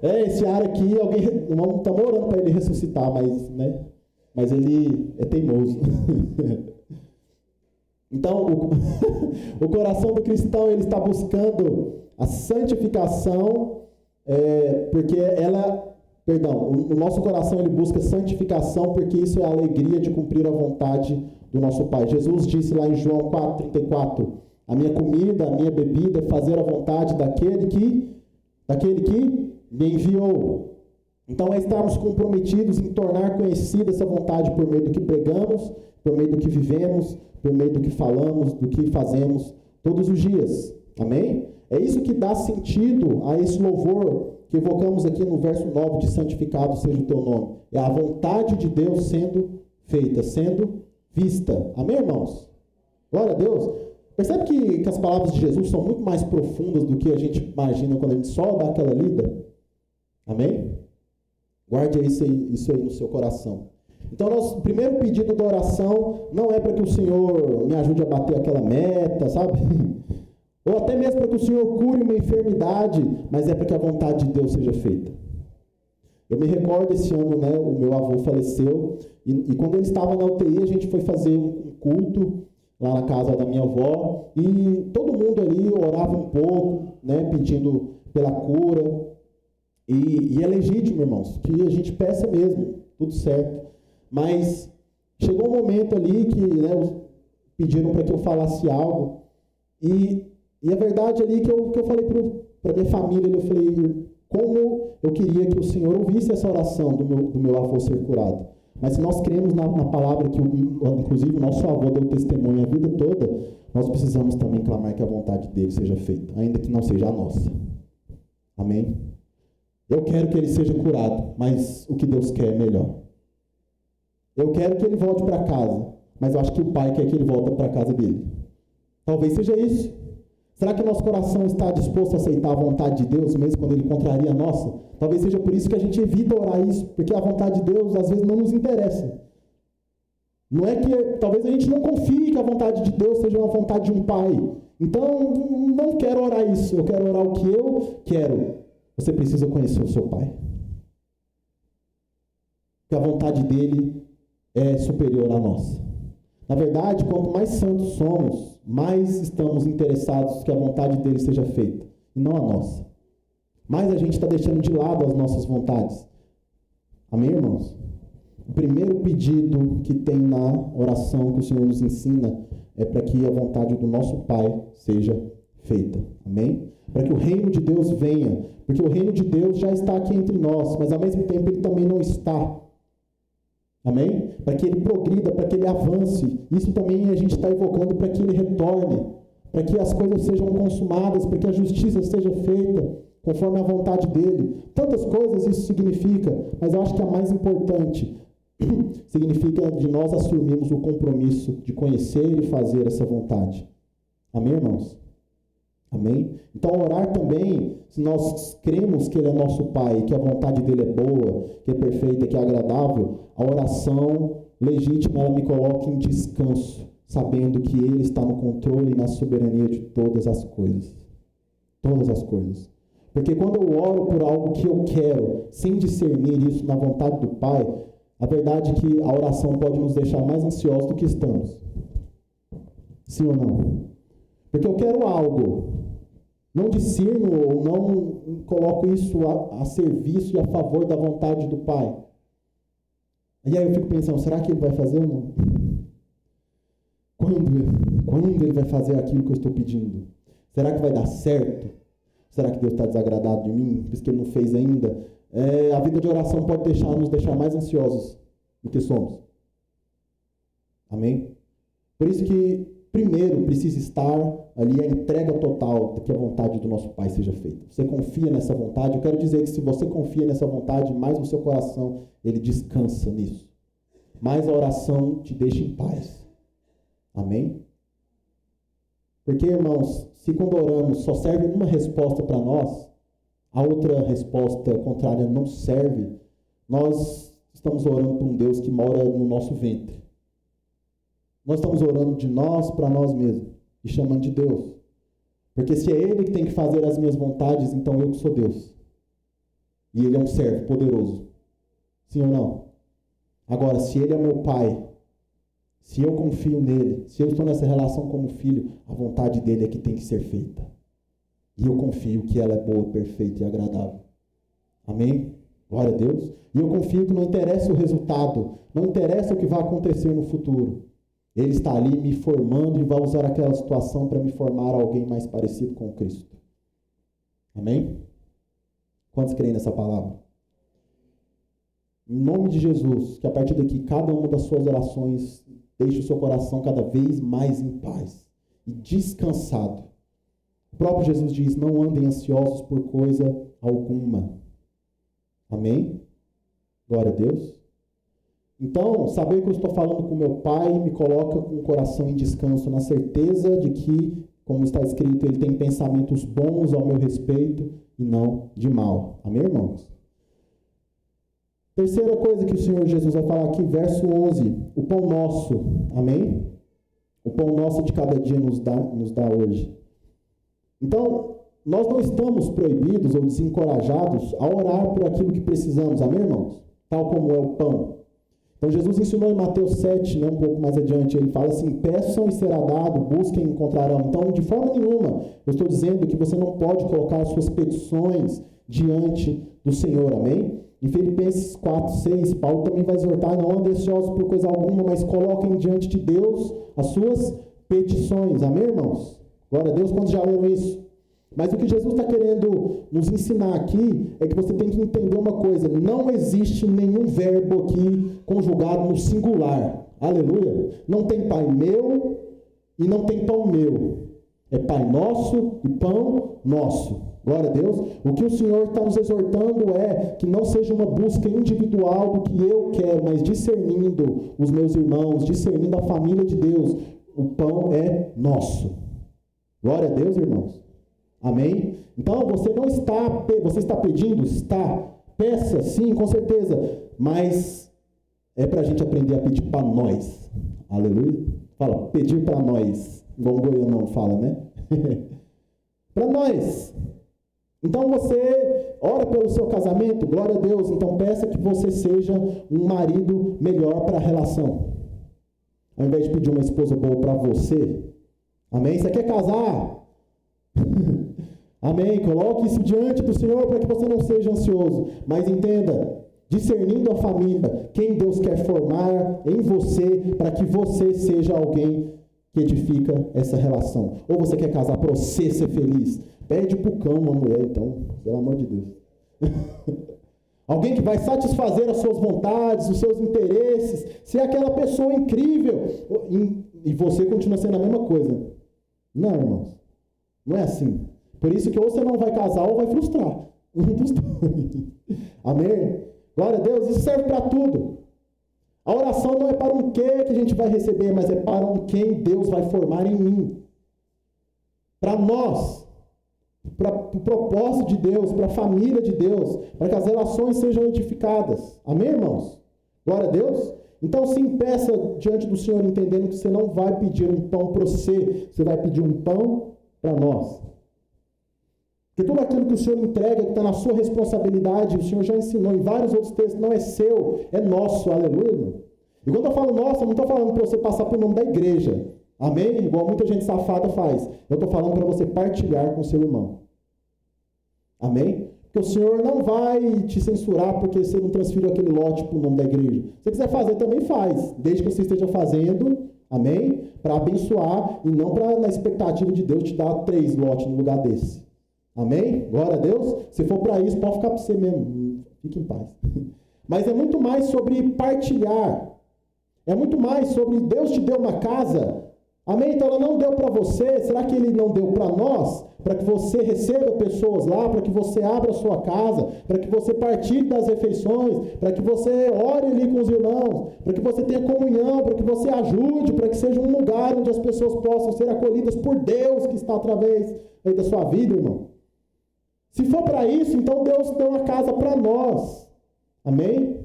Esse ar aqui, alguém estamos orando para ele ressuscitar, mas, né? Mas ele é teimoso. Então, o coração do cristão, ele está buscando a santificação, porque o nosso coração, ele busca santificação, porque isso é a alegria de cumprir a vontade do nosso Pai. Jesus disse lá em João 4,34, a minha comida, a minha bebida é fazer a vontade daquele que me enviou. Então, é estarmos comprometidos em tornar conhecida essa vontade por meio do que pregamos, por meio do que vivemos, por meio do que falamos, do que fazemos todos os dias. Amém? É isso que dá sentido a esse louvor que evocamos aqui no verso 9 de santificado seja o teu nome. É a vontade de Deus sendo feita, sendo vista. Amém, irmãos? Glória a Deus. Percebe que as palavras de Jesus são muito mais profundas do que a gente imagina quando a gente só dá aquela lida? Amém? Guarde isso aí no seu coração. Então, nosso primeiro pedido da oração não é para que o Senhor me ajude a bater aquela meta, sabe? Ou até mesmo para que o Senhor cure uma enfermidade, mas é para que a vontade de Deus seja feita. Eu me recordo esse ano, né, o meu avô faleceu, e quando ele estava na UTI, a gente foi fazer um culto lá na casa da minha avó, e todo mundo ali orava um pouco, né, pedindo pela cura, e é legítimo, irmãos, que a gente peça mesmo, tudo certo. Mas chegou um momento ali que, né, pediram para que eu falasse algo, e a verdade ali que eu falei para minha família, eu falei, como eu queria que o Senhor ouvisse essa oração do meu avô ser curado. Mas se nós cremos na palavra que, inclusive, o nosso avô deu testemunho a vida toda, nós precisamos também clamar que a vontade dele seja feita, ainda que não seja a nossa. Amém? Eu quero que ele seja curado, mas o que Deus quer é melhor. Eu quero que ele volte para casa, mas eu acho que o Pai quer que ele volte para a casa dele. Talvez seja isso. Será que o nosso coração está disposto a aceitar a vontade de Deus, mesmo quando ele contraria a nossa? Talvez seja por isso que a gente evita orar isso, porque a vontade de Deus às vezes não nos interessa. Não é que, talvez a gente não confie que a vontade de Deus seja uma vontade de um pai. Então, não quero orar isso, eu quero orar o que eu quero. Você precisa conhecer o seu pai. Porque a vontade dele é superior à nossa. Na verdade, quanto mais santos somos, mais estamos interessados que a vontade dele seja feita, e não a nossa. Mais a gente está deixando de lado as nossas vontades. Amém, irmãos? O primeiro pedido que tem na oração que o Senhor nos ensina é para que a vontade do nosso Pai seja feita. Amém? Para que o reino de Deus venha. Porque o reino de Deus já está aqui entre nós, mas ao mesmo tempo ele também não está. Amém? Para que ele progrida, para que ele avance. Isso também a gente está evocando para que ele retorne. Para que as coisas sejam consumadas, para que a justiça seja feita conforme a vontade dele. Tantas coisas isso significa, mas eu acho que a mais importante significa de nós assumirmos o compromisso de conhecer e fazer essa vontade. Amém, irmãos? Amém? Então, orar também, se nós cremos que ele é nosso Pai, que a vontade dele é boa, que é perfeita, que é agradável, a oração legítima, ela me coloca em descanso, sabendo que ele está no controle e na soberania de todas as coisas. Todas as coisas. Porque quando eu oro por algo que eu quero, sem discernir isso na vontade do Pai, a verdade é que a oração pode nos deixar mais ansiosos do que estamos. Sim ou não? Porque eu quero algo, não discerno ou não coloco isso a serviço e a favor da vontade do Pai. E aí eu fico pensando, será que ele vai fazer ou não? Quando ele vai fazer aquilo que eu estou pedindo? Será que vai dar certo? Será que Deus está desagradado de mim? Por isso que ele não fez ainda? A vida de oração pode nos deixar mais ansiosos do que somos. Amém? Por isso que primeiro precisa estar ali a entrega total de que a vontade do nosso Pai seja feita. Você confia nessa vontade? Eu quero dizer que se você confia nessa vontade, mais no seu coração ele descansa nisso. Mais a oração te deixa em paz. Amém? Porque, irmãos, se quando oramos só serve uma resposta para nós, a outra resposta contrária não serve, nós estamos orando para um Deus que mora no nosso ventre. nós estamos orando de nós para nós mesmos e chamando de Deus. Porque se é Ele que tem que fazer as minhas vontades, então eu que sou Deus. E Ele é um servo poderoso. Sim ou não? Agora, se Ele é meu Pai, se eu confio nele, se eu estou nessa relação como filho, a vontade dele é que tem que ser feita. E eu confio que ela é boa, perfeita e agradável. Amém? Glória a Deus. E eu confio que não interessa o resultado, não interessa o que vai acontecer no futuro. Ele está ali me formando e vai usar aquela situação para me formar alguém mais parecido com Cristo. Amém? Quantos creem nessa palavra? Em nome de Jesus, que a partir daqui, cada uma das suas orações deixe o seu coração cada vez mais em paz e descansado. O próprio Jesus diz, não andem ansiosos por coisa alguma. Amém? Glória a Deus. Então, saber que eu estou falando com meu Pai me coloca com o coração em descanso, na certeza de que, como está escrito, Ele tem pensamentos bons ao meu respeito e não de mal. Amém, irmãos? Terceira coisa que o Senhor Jesus vai falar aqui, verso 11, o pão nosso. Amém? O pão nosso de cada dia nos dá hoje. Então, nós não estamos proibidos ou desencorajados a orar por aquilo que precisamos. Amém, irmãos? Tal como é o pão. Então, Jesus ensinou em Mateus 7, um pouco mais adiante, ele fala assim, peçam e será dado, busquem e encontrarão. Então, de forma nenhuma, eu estou dizendo que você não pode colocar as suas petições diante do Senhor, amém? Em Filipenses 4, 6, Paulo também vai exortar, não andem ansiosos por coisa alguma, mas coloquem diante de Deus as suas petições, amém, irmãos? Glória a Deus, quantos já leram isso? Mas o que Jesus está querendo nos ensinar aqui é que você tem que entender uma coisa, não existe nenhum verbo aqui conjugado no singular, aleluia, não tem pai meu e não tem pão meu, é pai nosso e pão nosso, glória a Deus. O que o Senhor está nos exortando é que não seja uma busca individual do que eu quero, mas discernindo os meus irmãos, discernindo a família de Deus, o pão é nosso, glória a Deus, irmãos. Amém? Então, você está pedindo? Está. Peça, sim, com certeza. Mas é para a gente aprender a pedir para nós. Aleluia? Fala, pedir para nós. Igual o goiano fala, né? Para nós. Então, você ora pelo seu casamento, glória a Deus. Então, peça que você seja um marido melhor para a relação. Ao invés de pedir uma esposa boa para você. Amém? Você quer casar? Amém, coloque isso diante do Senhor para que você não seja ansioso, mas entenda, discernindo a família, quem Deus quer formar em você, para que você seja alguém que edifica essa relação, ou você quer casar para você ser feliz, pede para o cão uma mulher, então, pelo amor de Deus, alguém que vai satisfazer as suas vontades, os seus interesses, ser aquela pessoa incrível, e você continua sendo a mesma coisa. Não, irmãos, não é assim. Por isso que ou você não vai casar ou vai frustrar. Um dos dois. Amém? Glória a Deus, isso serve para tudo. A oração não é para um que a gente vai receber, mas é para um quem Deus vai formar em mim. Para nós. Para o propósito de Deus, para a família de Deus, para que as relações sejam edificadas. Amém, irmãos? Glória a Deus. Então, sim, peça diante do Senhor, entendendo que você não vai pedir um pão para você, você vai pedir um pão para nós. Porque tudo aquilo que o Senhor entrega, que está na sua responsabilidade, o Senhor já ensinou em vários outros textos, não é seu, é nosso, aleluia, irmão. E quando eu falo nosso, eu não estou falando para você passar por nome da igreja, amém? Igual muita gente safada faz. Eu estou falando para você partilhar com o seu irmão, amém? Porque o Senhor não vai te censurar porque você não transferiu aquele lote para o nome da igreja. Se você quiser fazer, também faz, desde que você esteja fazendo, amém? Para abençoar e não na expectativa de Deus te dar 3 lotes no lugar desse. Amém? Glória a Deus. Se for para isso, pode ficar para você mesmo. Fique em paz. Mas é muito mais sobre partilhar. É muito mais sobre Deus te deu uma casa. Amém? Então ela não deu para você. Será que Ele não deu para nós? Para que você receba pessoas lá, para que você abra a sua casa, para que você partilhe das refeições, para que você ore ali com os irmãos, para que você tenha comunhão, para que você ajude, para que seja um lugar onde as pessoas possam ser acolhidas por Deus que está através aí da sua vida, irmão. Se for para isso, então Deus deu uma casa para nós. Amém?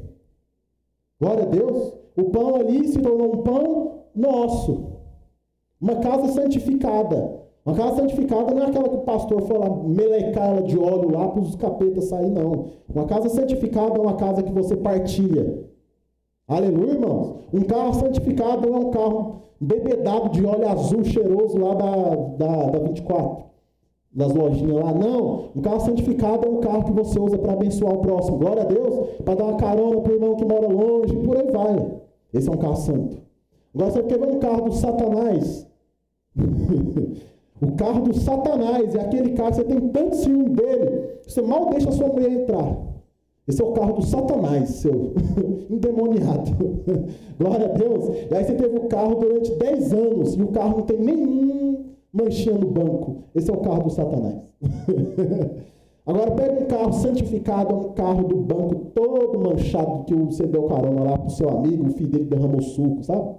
Glória a Deus. O pão ali se tornou um pão nosso. Uma casa santificada. Uma casa santificada não é aquela que o pastor foi lá melecar ela de óleo lá para os capetas sair, não. Uma casa santificada é uma casa que você partilha. Aleluia, irmãos. Um carro santificado não é um carro bebedado de óleo azul cheiroso lá da 24, das lojinhas lá. Não. Um carro santificado é um carro que você usa para abençoar o próximo. Glória a Deus. Para dar uma carona para o irmão que mora longe. Por aí vai. Esse é um carro santo. Agora você quer ver um carro do Satanás? O carro do Satanás é aquele carro que você tem tanto ciúme dele, você mal deixa a sua mulher entrar. Esse é o carro do Satanás, seu endemoniado. Glória a Deus. E aí você teve o carro durante 10 anos e o carro não tem nenhum manchinha no banco. Esse é o carro do Satanás. Agora pega um carro santificado, um carro do banco todo manchado, que você deu carona lá pro seu amigo, o filho dele derramou suco, sabe?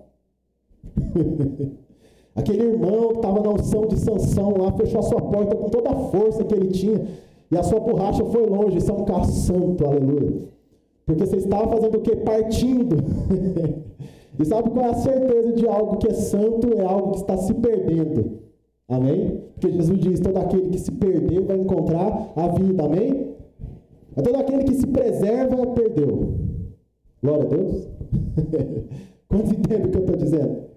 Aquele irmão que estava na unção de Sansão lá, fechou a sua porta com toda a força que ele tinha, e a sua borracha foi longe. Isso é um carro santo, aleluia. Porque você estava fazendo o quê? Partindo. E sabe qual é a certeza de algo que é santo? É algo que está se perdendo. Amém? Porque Jesus diz, todo aquele que se perder vai encontrar a vida. Amém? Mas todo aquele que se preserva, perdeu. Glória a Deus. Quantos entendem o que eu estou dizendo?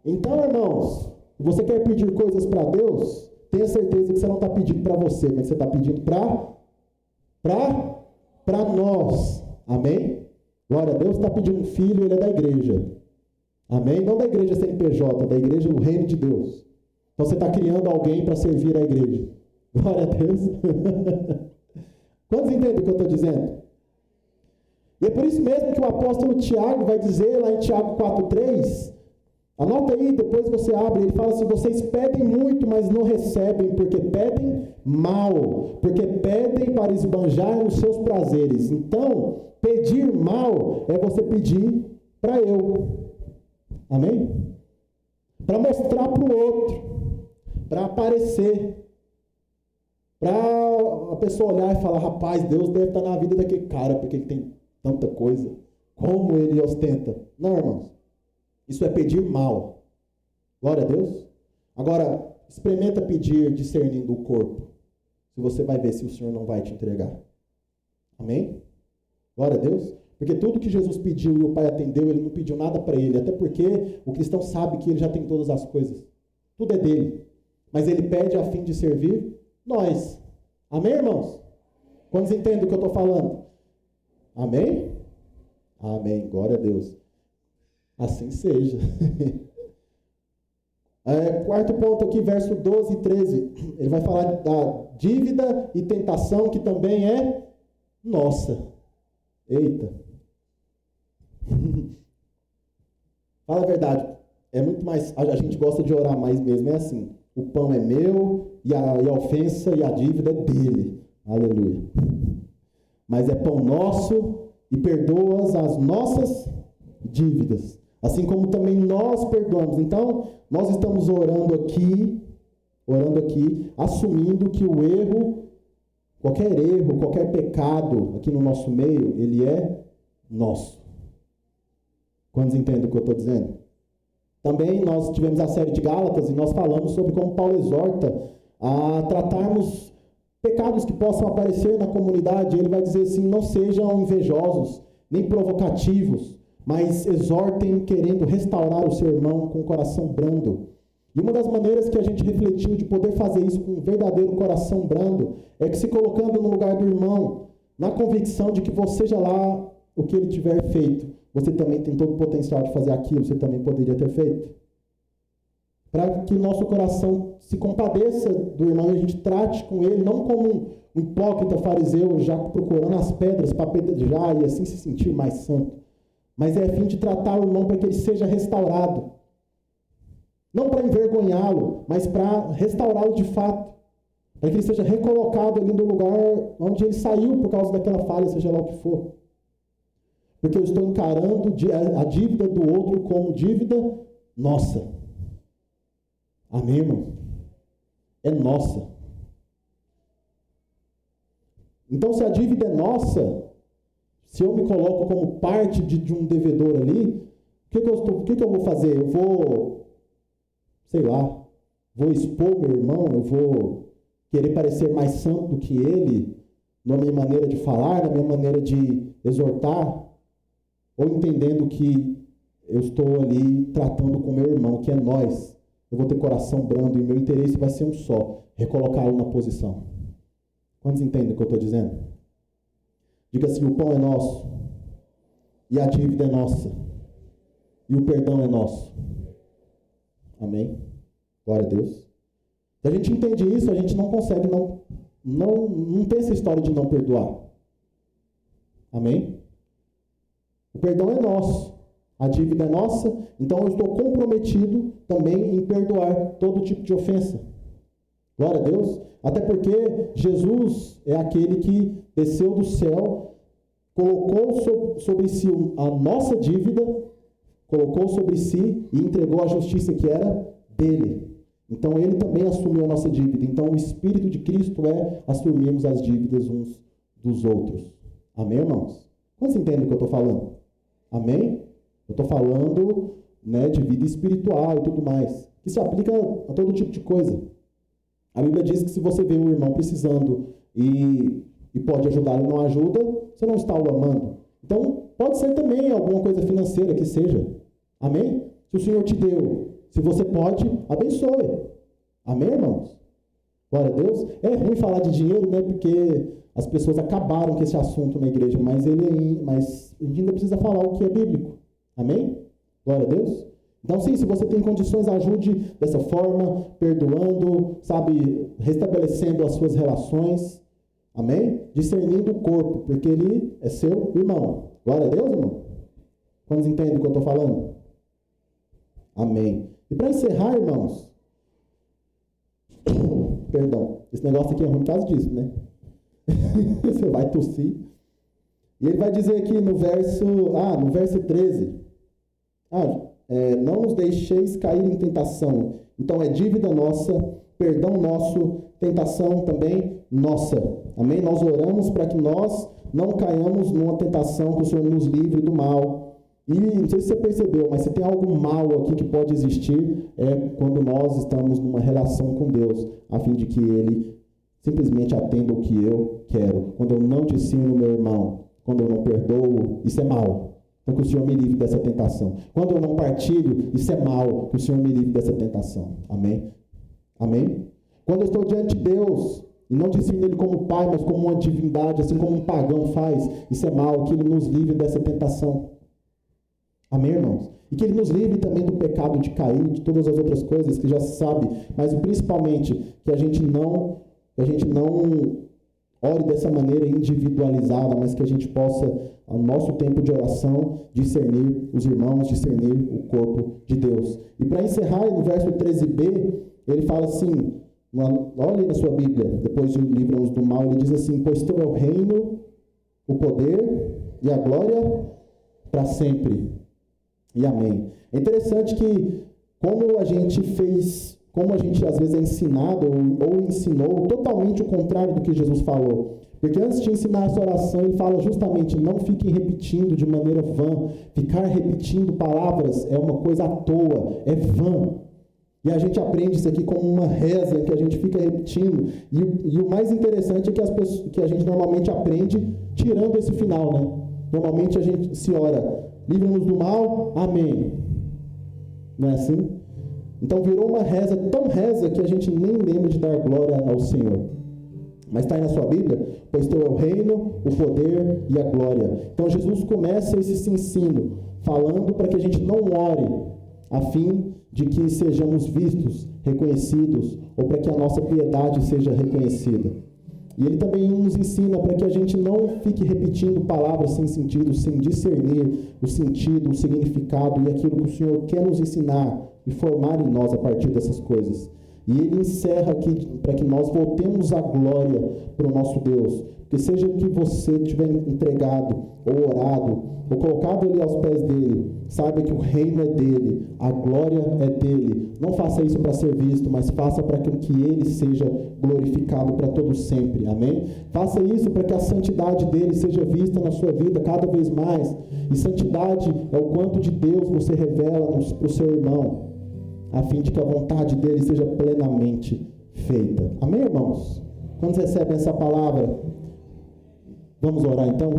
Então, irmãos, você quer pedir coisas para Deus? Tenha certeza que você não está pedindo para você, mas você está pedindo para nós. Amém? Glória a Deus. Está pedindo um filho, ele é da igreja. Amém? Não da igreja CNPJ, da igreja do reino de Deus. Então você está criando alguém para servir a igreja. Glória a Deus. Quantos entendem o que eu estou dizendo? E é por isso mesmo que o apóstolo Tiago vai dizer lá em Tiago 4,3, anota aí, depois você abre, ele fala assim, vocês pedem muito, mas não recebem, porque pedem mal, porque pedem para esbanjar os seus prazeres. Então, pedir mal é você pedir para eu. Amém? Para mostrar para o outro, para aparecer, para a pessoa olhar e falar, rapaz, Deus deve estar na vida daquele cara, porque ele tem tanta coisa, como ele ostenta. Não, irmãos, isso é pedir mal. Glória a Deus. Agora, experimenta pedir discernindo o corpo, se você vai ver se o Senhor não vai te entregar. Amém? Glória a Deus. Porque tudo que Jesus pediu e o Pai atendeu, ele não pediu nada para ele, até porque o cristão sabe que ele já tem todas as coisas. Tudo é dele. Mas ele pede a fim de servir nós. Amém, irmãos? Quantos entendem o que eu estou falando? Amém? Amém. Glória a Deus. Assim seja. Quarto ponto aqui, verso 12 e 13. Ele vai falar da dívida e tentação, que também é nossa. Eita. Fala a verdade. É muito mais. A gente gosta de orar mais mesmo. É assim. O pão é meu e a ofensa e a dívida é dele. Aleluia. Mas é pão nosso e perdoas as nossas dívidas. Assim como também nós perdoamos. Então, nós estamos orando aqui, assumindo que o erro, qualquer pecado aqui no nosso meio, ele é nosso. Quantos entendem o que eu estou dizendo? Também nós tivemos a série de Gálatas e nós falamos sobre como Paulo exorta a tratarmos pecados que possam aparecer na comunidade. Ele vai dizer assim, não sejam invejosos, nem provocativos, mas exortem querendo restaurar o seu irmão com o coração brando. E uma das maneiras que a gente refletiu de poder fazer isso com um verdadeiro coração brando é que se colocando no lugar do irmão, na convicção de que seja lá o que ele tiver feito, você também tem todo o potencial de fazer aquilo, você também poderia ter feito. Para que o nosso coração se compadeça do irmão e a gente trate com ele, não como um hipócrita fariseu já procurando as pedras para apedrejar e assim se sentir mais santo. Mas é a fim de tratar o irmão para que ele seja restaurado. Não para envergonhá-lo, mas para restaurá-lo de fato. Para que ele seja recolocado ali no lugar onde ele saiu por causa daquela falha, seja lá o que for. Porque eu estou encarando a dívida do outro como dívida nossa. Amém, irmão? É nossa. Então, se a dívida é nossa, se eu me coloco como parte de um devedor ali, o O que eu vou fazer? Eu vou, sei lá, vou expor meu irmão, eu vou querer parecer mais santo do que ele, na minha maneira de falar, na minha maneira de exortar, ou entendendo que eu estou ali tratando com meu irmão, que é nós. Eu vou ter coração brando e meu interesse vai ser um só, recolocá-lo na posição. Quantos entendem o que eu estou dizendo? Diga assim: o pão é nosso, e a dívida é nossa, e o perdão é nosso. Amém? Glória a Deus. Se a gente entende isso, a gente não consegue não ter essa história de não perdoar. Amém? O perdão é nosso, a dívida é nossa, então eu estou comprometido também em perdoar todo tipo de ofensa. Glória a Deus. Até porque Jesus é aquele que desceu do céu, colocou sobre si a nossa dívida, colocou sobre si e entregou a justiça que era dele. Então ele também assumiu a nossa dívida. Então o Espírito de Cristo é assumirmos as dívidas uns dos outros. Amém, irmãos? Quantos entendem o que eu estou falando? Amém? Eu estou falando, de vida espiritual e tudo mais, que se aplica a todo tipo de coisa. A Bíblia diz que se você vê um irmão precisando e pode ajudá-lo e não ajuda, você não está o amando. Então, pode ser também alguma coisa financeira que seja. Amém? Se o Senhor te deu, se você pode, abençoe. Amém, irmãos? Glória a Deus. É ruim falar de dinheiro, porque as pessoas acabaram com esse assunto na igreja, mas a gente ainda precisa falar o que é bíblico. Amém? Glória a Deus. Então, sim, se você tem condições, ajude dessa forma, perdoando, restabelecendo as suas relações. Amém? Discernindo o corpo, porque ele é seu irmão. Glória a Deus, irmão? Quantos entendem o que eu estou falando? Amém. E para encerrar, irmãos, perdão, esse negócio aqui é ruim por causa disso, né? Você vai tossir. E ele vai dizer aqui no verso 13, não nos deixeis cair em tentação. Então é dívida nossa, perdão nosso, tentação também nossa. Amém? Nós oramos para que nós não caiamos numa tentação, que o Senhor nos livre do mal. E não sei se você percebeu, mas se tem algo mal aqui que pode existir, é quando nós estamos numa relação com Deus, a fim de que Ele simplesmente atenda o que eu quero. Quando eu não discerno meu irmão, quando eu não perdoo, isso é mal. Então que o Senhor me livre dessa tentação. Quando eu não partilho, isso é mal. Que o Senhor me livre dessa tentação. Amém? Amém? Quando eu estou diante de Deus e não discerno Ele como Pai, mas como uma divindade, assim como um pagão faz, isso é mal. Que Ele nos livre dessa tentação. Amém, irmãos? E que Ele nos livre também do pecado de cair, de todas as outras coisas que já se sabe, mas principalmente que a gente não ore dessa maneira individualizada, mas que a gente possa, ao nosso tempo de oração, discernir os irmãos, discernir o corpo de Deus. E para encerrar, no verso 13b, ele fala assim, olha na sua Bíblia, depois de livra-nos do mal, ele diz assim: pois teu é o reino, o poder e a glória para sempre. E amém. É interessante que como a gente às vezes é ensinado ou ensinou totalmente o contrário do que Jesus falou. Porque antes de ensinar essa oração, ele fala justamente: não fiquem repetindo de maneira vã. Ficar repetindo palavras é uma coisa à toa, é vã. E a gente aprende isso aqui como uma reza que a gente fica repetindo. E o mais interessante é que a gente normalmente aprende tirando esse final, né? Normalmente a gente se ora: livra-nos do mal, amém. Não é assim? Então virou uma reza, tão reza que a gente nem lembra de dar glória ao Senhor. Mas está aí na sua Bíblia: pois teu é o reino, o poder e a glória. Então Jesus começa esse ensino falando para que a gente não ore a fim de que sejamos vistos, reconhecidos, ou para que a nossa piedade seja reconhecida. E ele também nos ensina para que a gente não fique repetindo palavras sem sentido, sem discernir o sentido, o significado e aquilo que o Senhor quer nos ensinar e formar em nós a partir dessas coisas. E ele encerra aqui para que nós voltemos a glória para o nosso Deus. Que seja que você tiver entregado, ou orado, ou colocado ali aos pés dele, saiba que o reino é dele, a glória é dele. Não faça isso para ser visto, mas faça para que ele seja glorificado para todo sempre. Amém? Faça isso para que a santidade dele seja vista na sua vida cada vez mais. E santidade é o quanto de Deus você revela para o seu irmão, a fim de que a vontade dele seja plenamente feita. Amém, irmãos? Quando recebem essa palavra, vamos orar então?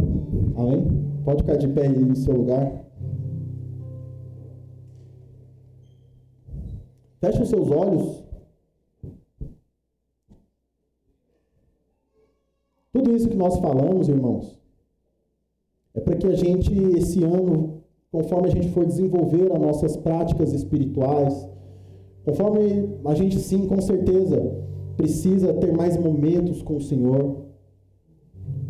Amém? Pode ficar de pé aí no seu lugar. Feche os seus olhos. Tudo isso que nós falamos, irmãos, é para que a gente, esse ano, conforme a gente for desenvolver as nossas práticas espirituais, conforme a gente, sim, com certeza, precisa ter mais momentos com o Senhor,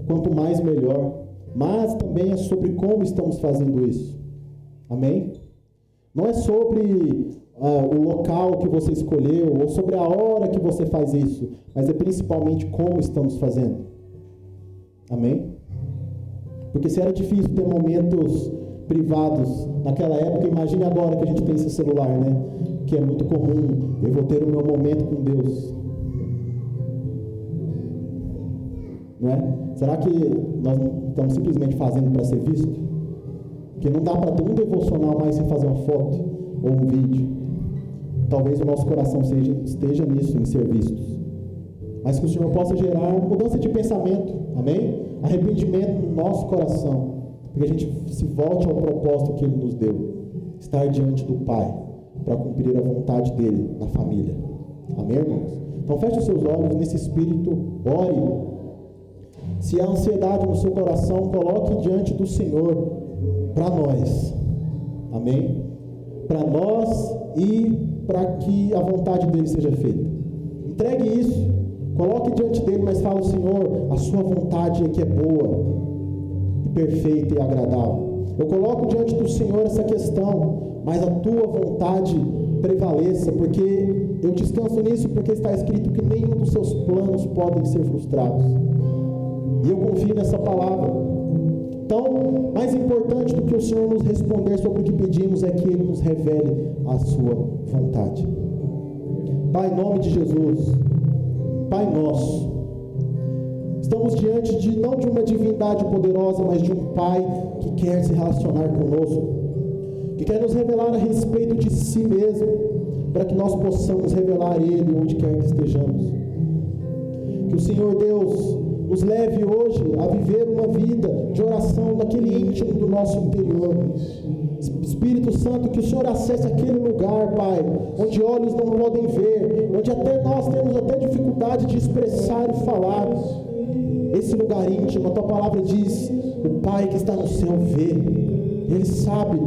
quanto mais melhor, mas também é sobre como estamos fazendo isso. Amém? Não é sobre o local que você escolheu, ou sobre a hora que você faz isso, mas é principalmente como estamos fazendo. Amém? Porque se era difícil ter momentos privados naquela época, imagine agora que a gente tem esse celular, né? Que é muito comum. Eu vou ter o meu momento com Deus. Não é? Será que nós não estamos simplesmente fazendo para ser visto? Porque não dá para ter um devocional mais sem fazer uma foto ou um vídeo. Talvez o nosso coração esteja nisso, em ser vistos. Mas que o Senhor possa gerar mudança de pensamento, amém? Arrependimento no nosso coração, para que a gente se volte ao propósito que Ele nos deu, estar diante do Pai, para cumprir a vontade dEle na família. Amém, irmãos? Então feche os seus olhos nesse espírito, ore. Se há ansiedade no seu coração, coloque diante do Senhor, para nós, amém? Para nós e para que a vontade dEle seja feita. Entregue isso. Coloque diante dele, mas fala: Senhor, a sua vontade é que é boa, e perfeita e agradável. Eu coloco diante do Senhor essa questão, mas a tua vontade prevaleça, porque eu descanso nisso, porque está escrito que nenhum dos seus planos podem ser frustrados. E eu confio nessa palavra. Então, mais importante do que o Senhor nos responder sobre o que pedimos é que Ele nos revele a sua vontade. Pai, em nome de Jesus, Pai nosso, estamos diante não de uma divindade poderosa, mas de um Pai que quer se relacionar conosco, que quer nos revelar a respeito de si mesmo, para que nós possamos revelar Ele onde quer que estejamos. Que o Senhor Deus nos leve hoje a viver uma vida de oração naquele íntimo do nosso interior. Espírito Santo, que o Senhor acesse aquele lugar, Pai, onde olhos não podem ver, onde até nós temos até dificuldade de expressar e falar. Esse lugar íntimo, a Tua palavra diz, o Pai que está no céu vê, Ele sabe.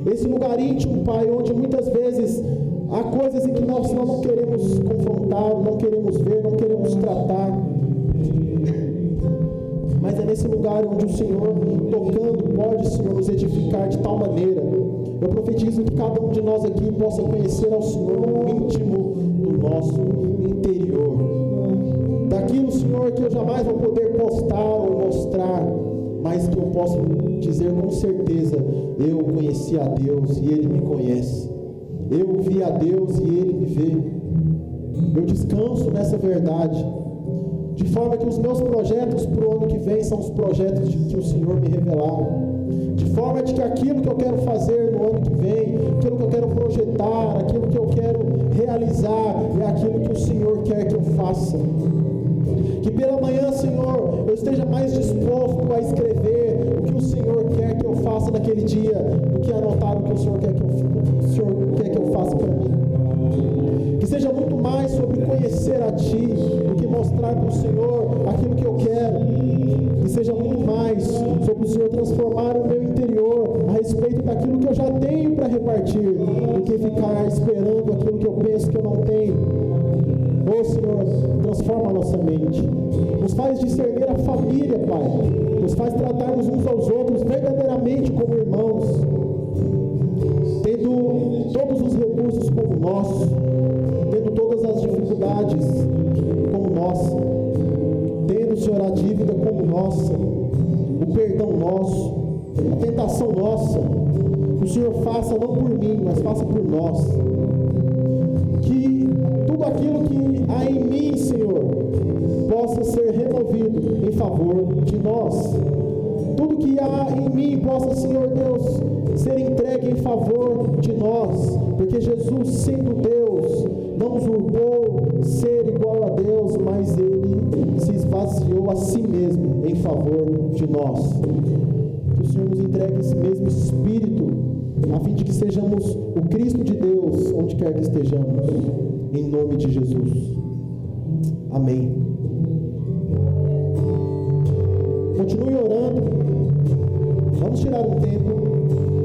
Esse lugar íntimo, Pai, onde muitas vezes há coisas em que nós não queremos confrontar, não queremos ver, não queremos tratar. Mas é nesse lugar onde o Senhor, tocando, pode, Senhor, nos edificar de tal maneira. Eu profetizo que cada um de nós aqui possa conhecer ao Senhor no íntimo do nosso interior. Daquilo, Senhor, que eu jamais vou poder postar ou mostrar, mas que eu posso dizer com certeza: eu conheci a Deus e Ele me conhece. Eu vi a Deus e Ele me vê. Eu descanso nessa verdade. De forma que os meus projetos para o ano que vem são os projetos que o Senhor me revelar. De forma de que aquilo que eu quero fazer no ano que vem, aquilo que eu quero projetar, aquilo que eu quero realizar, é aquilo que o Senhor quer que eu faça. Que pela manhã, Senhor, eu esteja mais disposto a escrever o que o Senhor quer que eu faça naquele dia, do que anotar o que o Senhor quer que eu faça para mim. Que seja muito mais sobre conhecer a Ti do que mostrar para o Senhor aquilo que eu quero. Que seja muito mais sobre o Senhor transformar o meu interior a respeito daquilo que eu já tenho para repartir, do que ficar esperando aquilo que eu penso que eu não tenho. Ô Senhor, transforma a nossa mente. Nos faz discernir a família, Pai. Nos faz tratarmos uns aos outros verdadeiramente como irmãos, tendo todos os recursos como nossos, tendo todas as dívidas como nossa, tendo, Senhor, a dívida como nossa, o perdão nosso, a tentação nossa, que o Senhor faça não por mim, mas faça por nós. Que tudo aquilo que há em mim, Senhor, possa ser removido em favor de nós. Tudo que há em mim possa, Senhor Deus, ser entregue em favor de nós, porque Jesus, sendo Deus, não usurpou ser igual a Deus, mas Ele se esvaziou a si mesmo em favor de nós. Que o Senhor nos entregue esse mesmo Espírito, a fim de que sejamos o Cristo de Deus, onde quer que estejamos, em nome de Jesus. Amém. Continue orando. Vamos tirar um tempo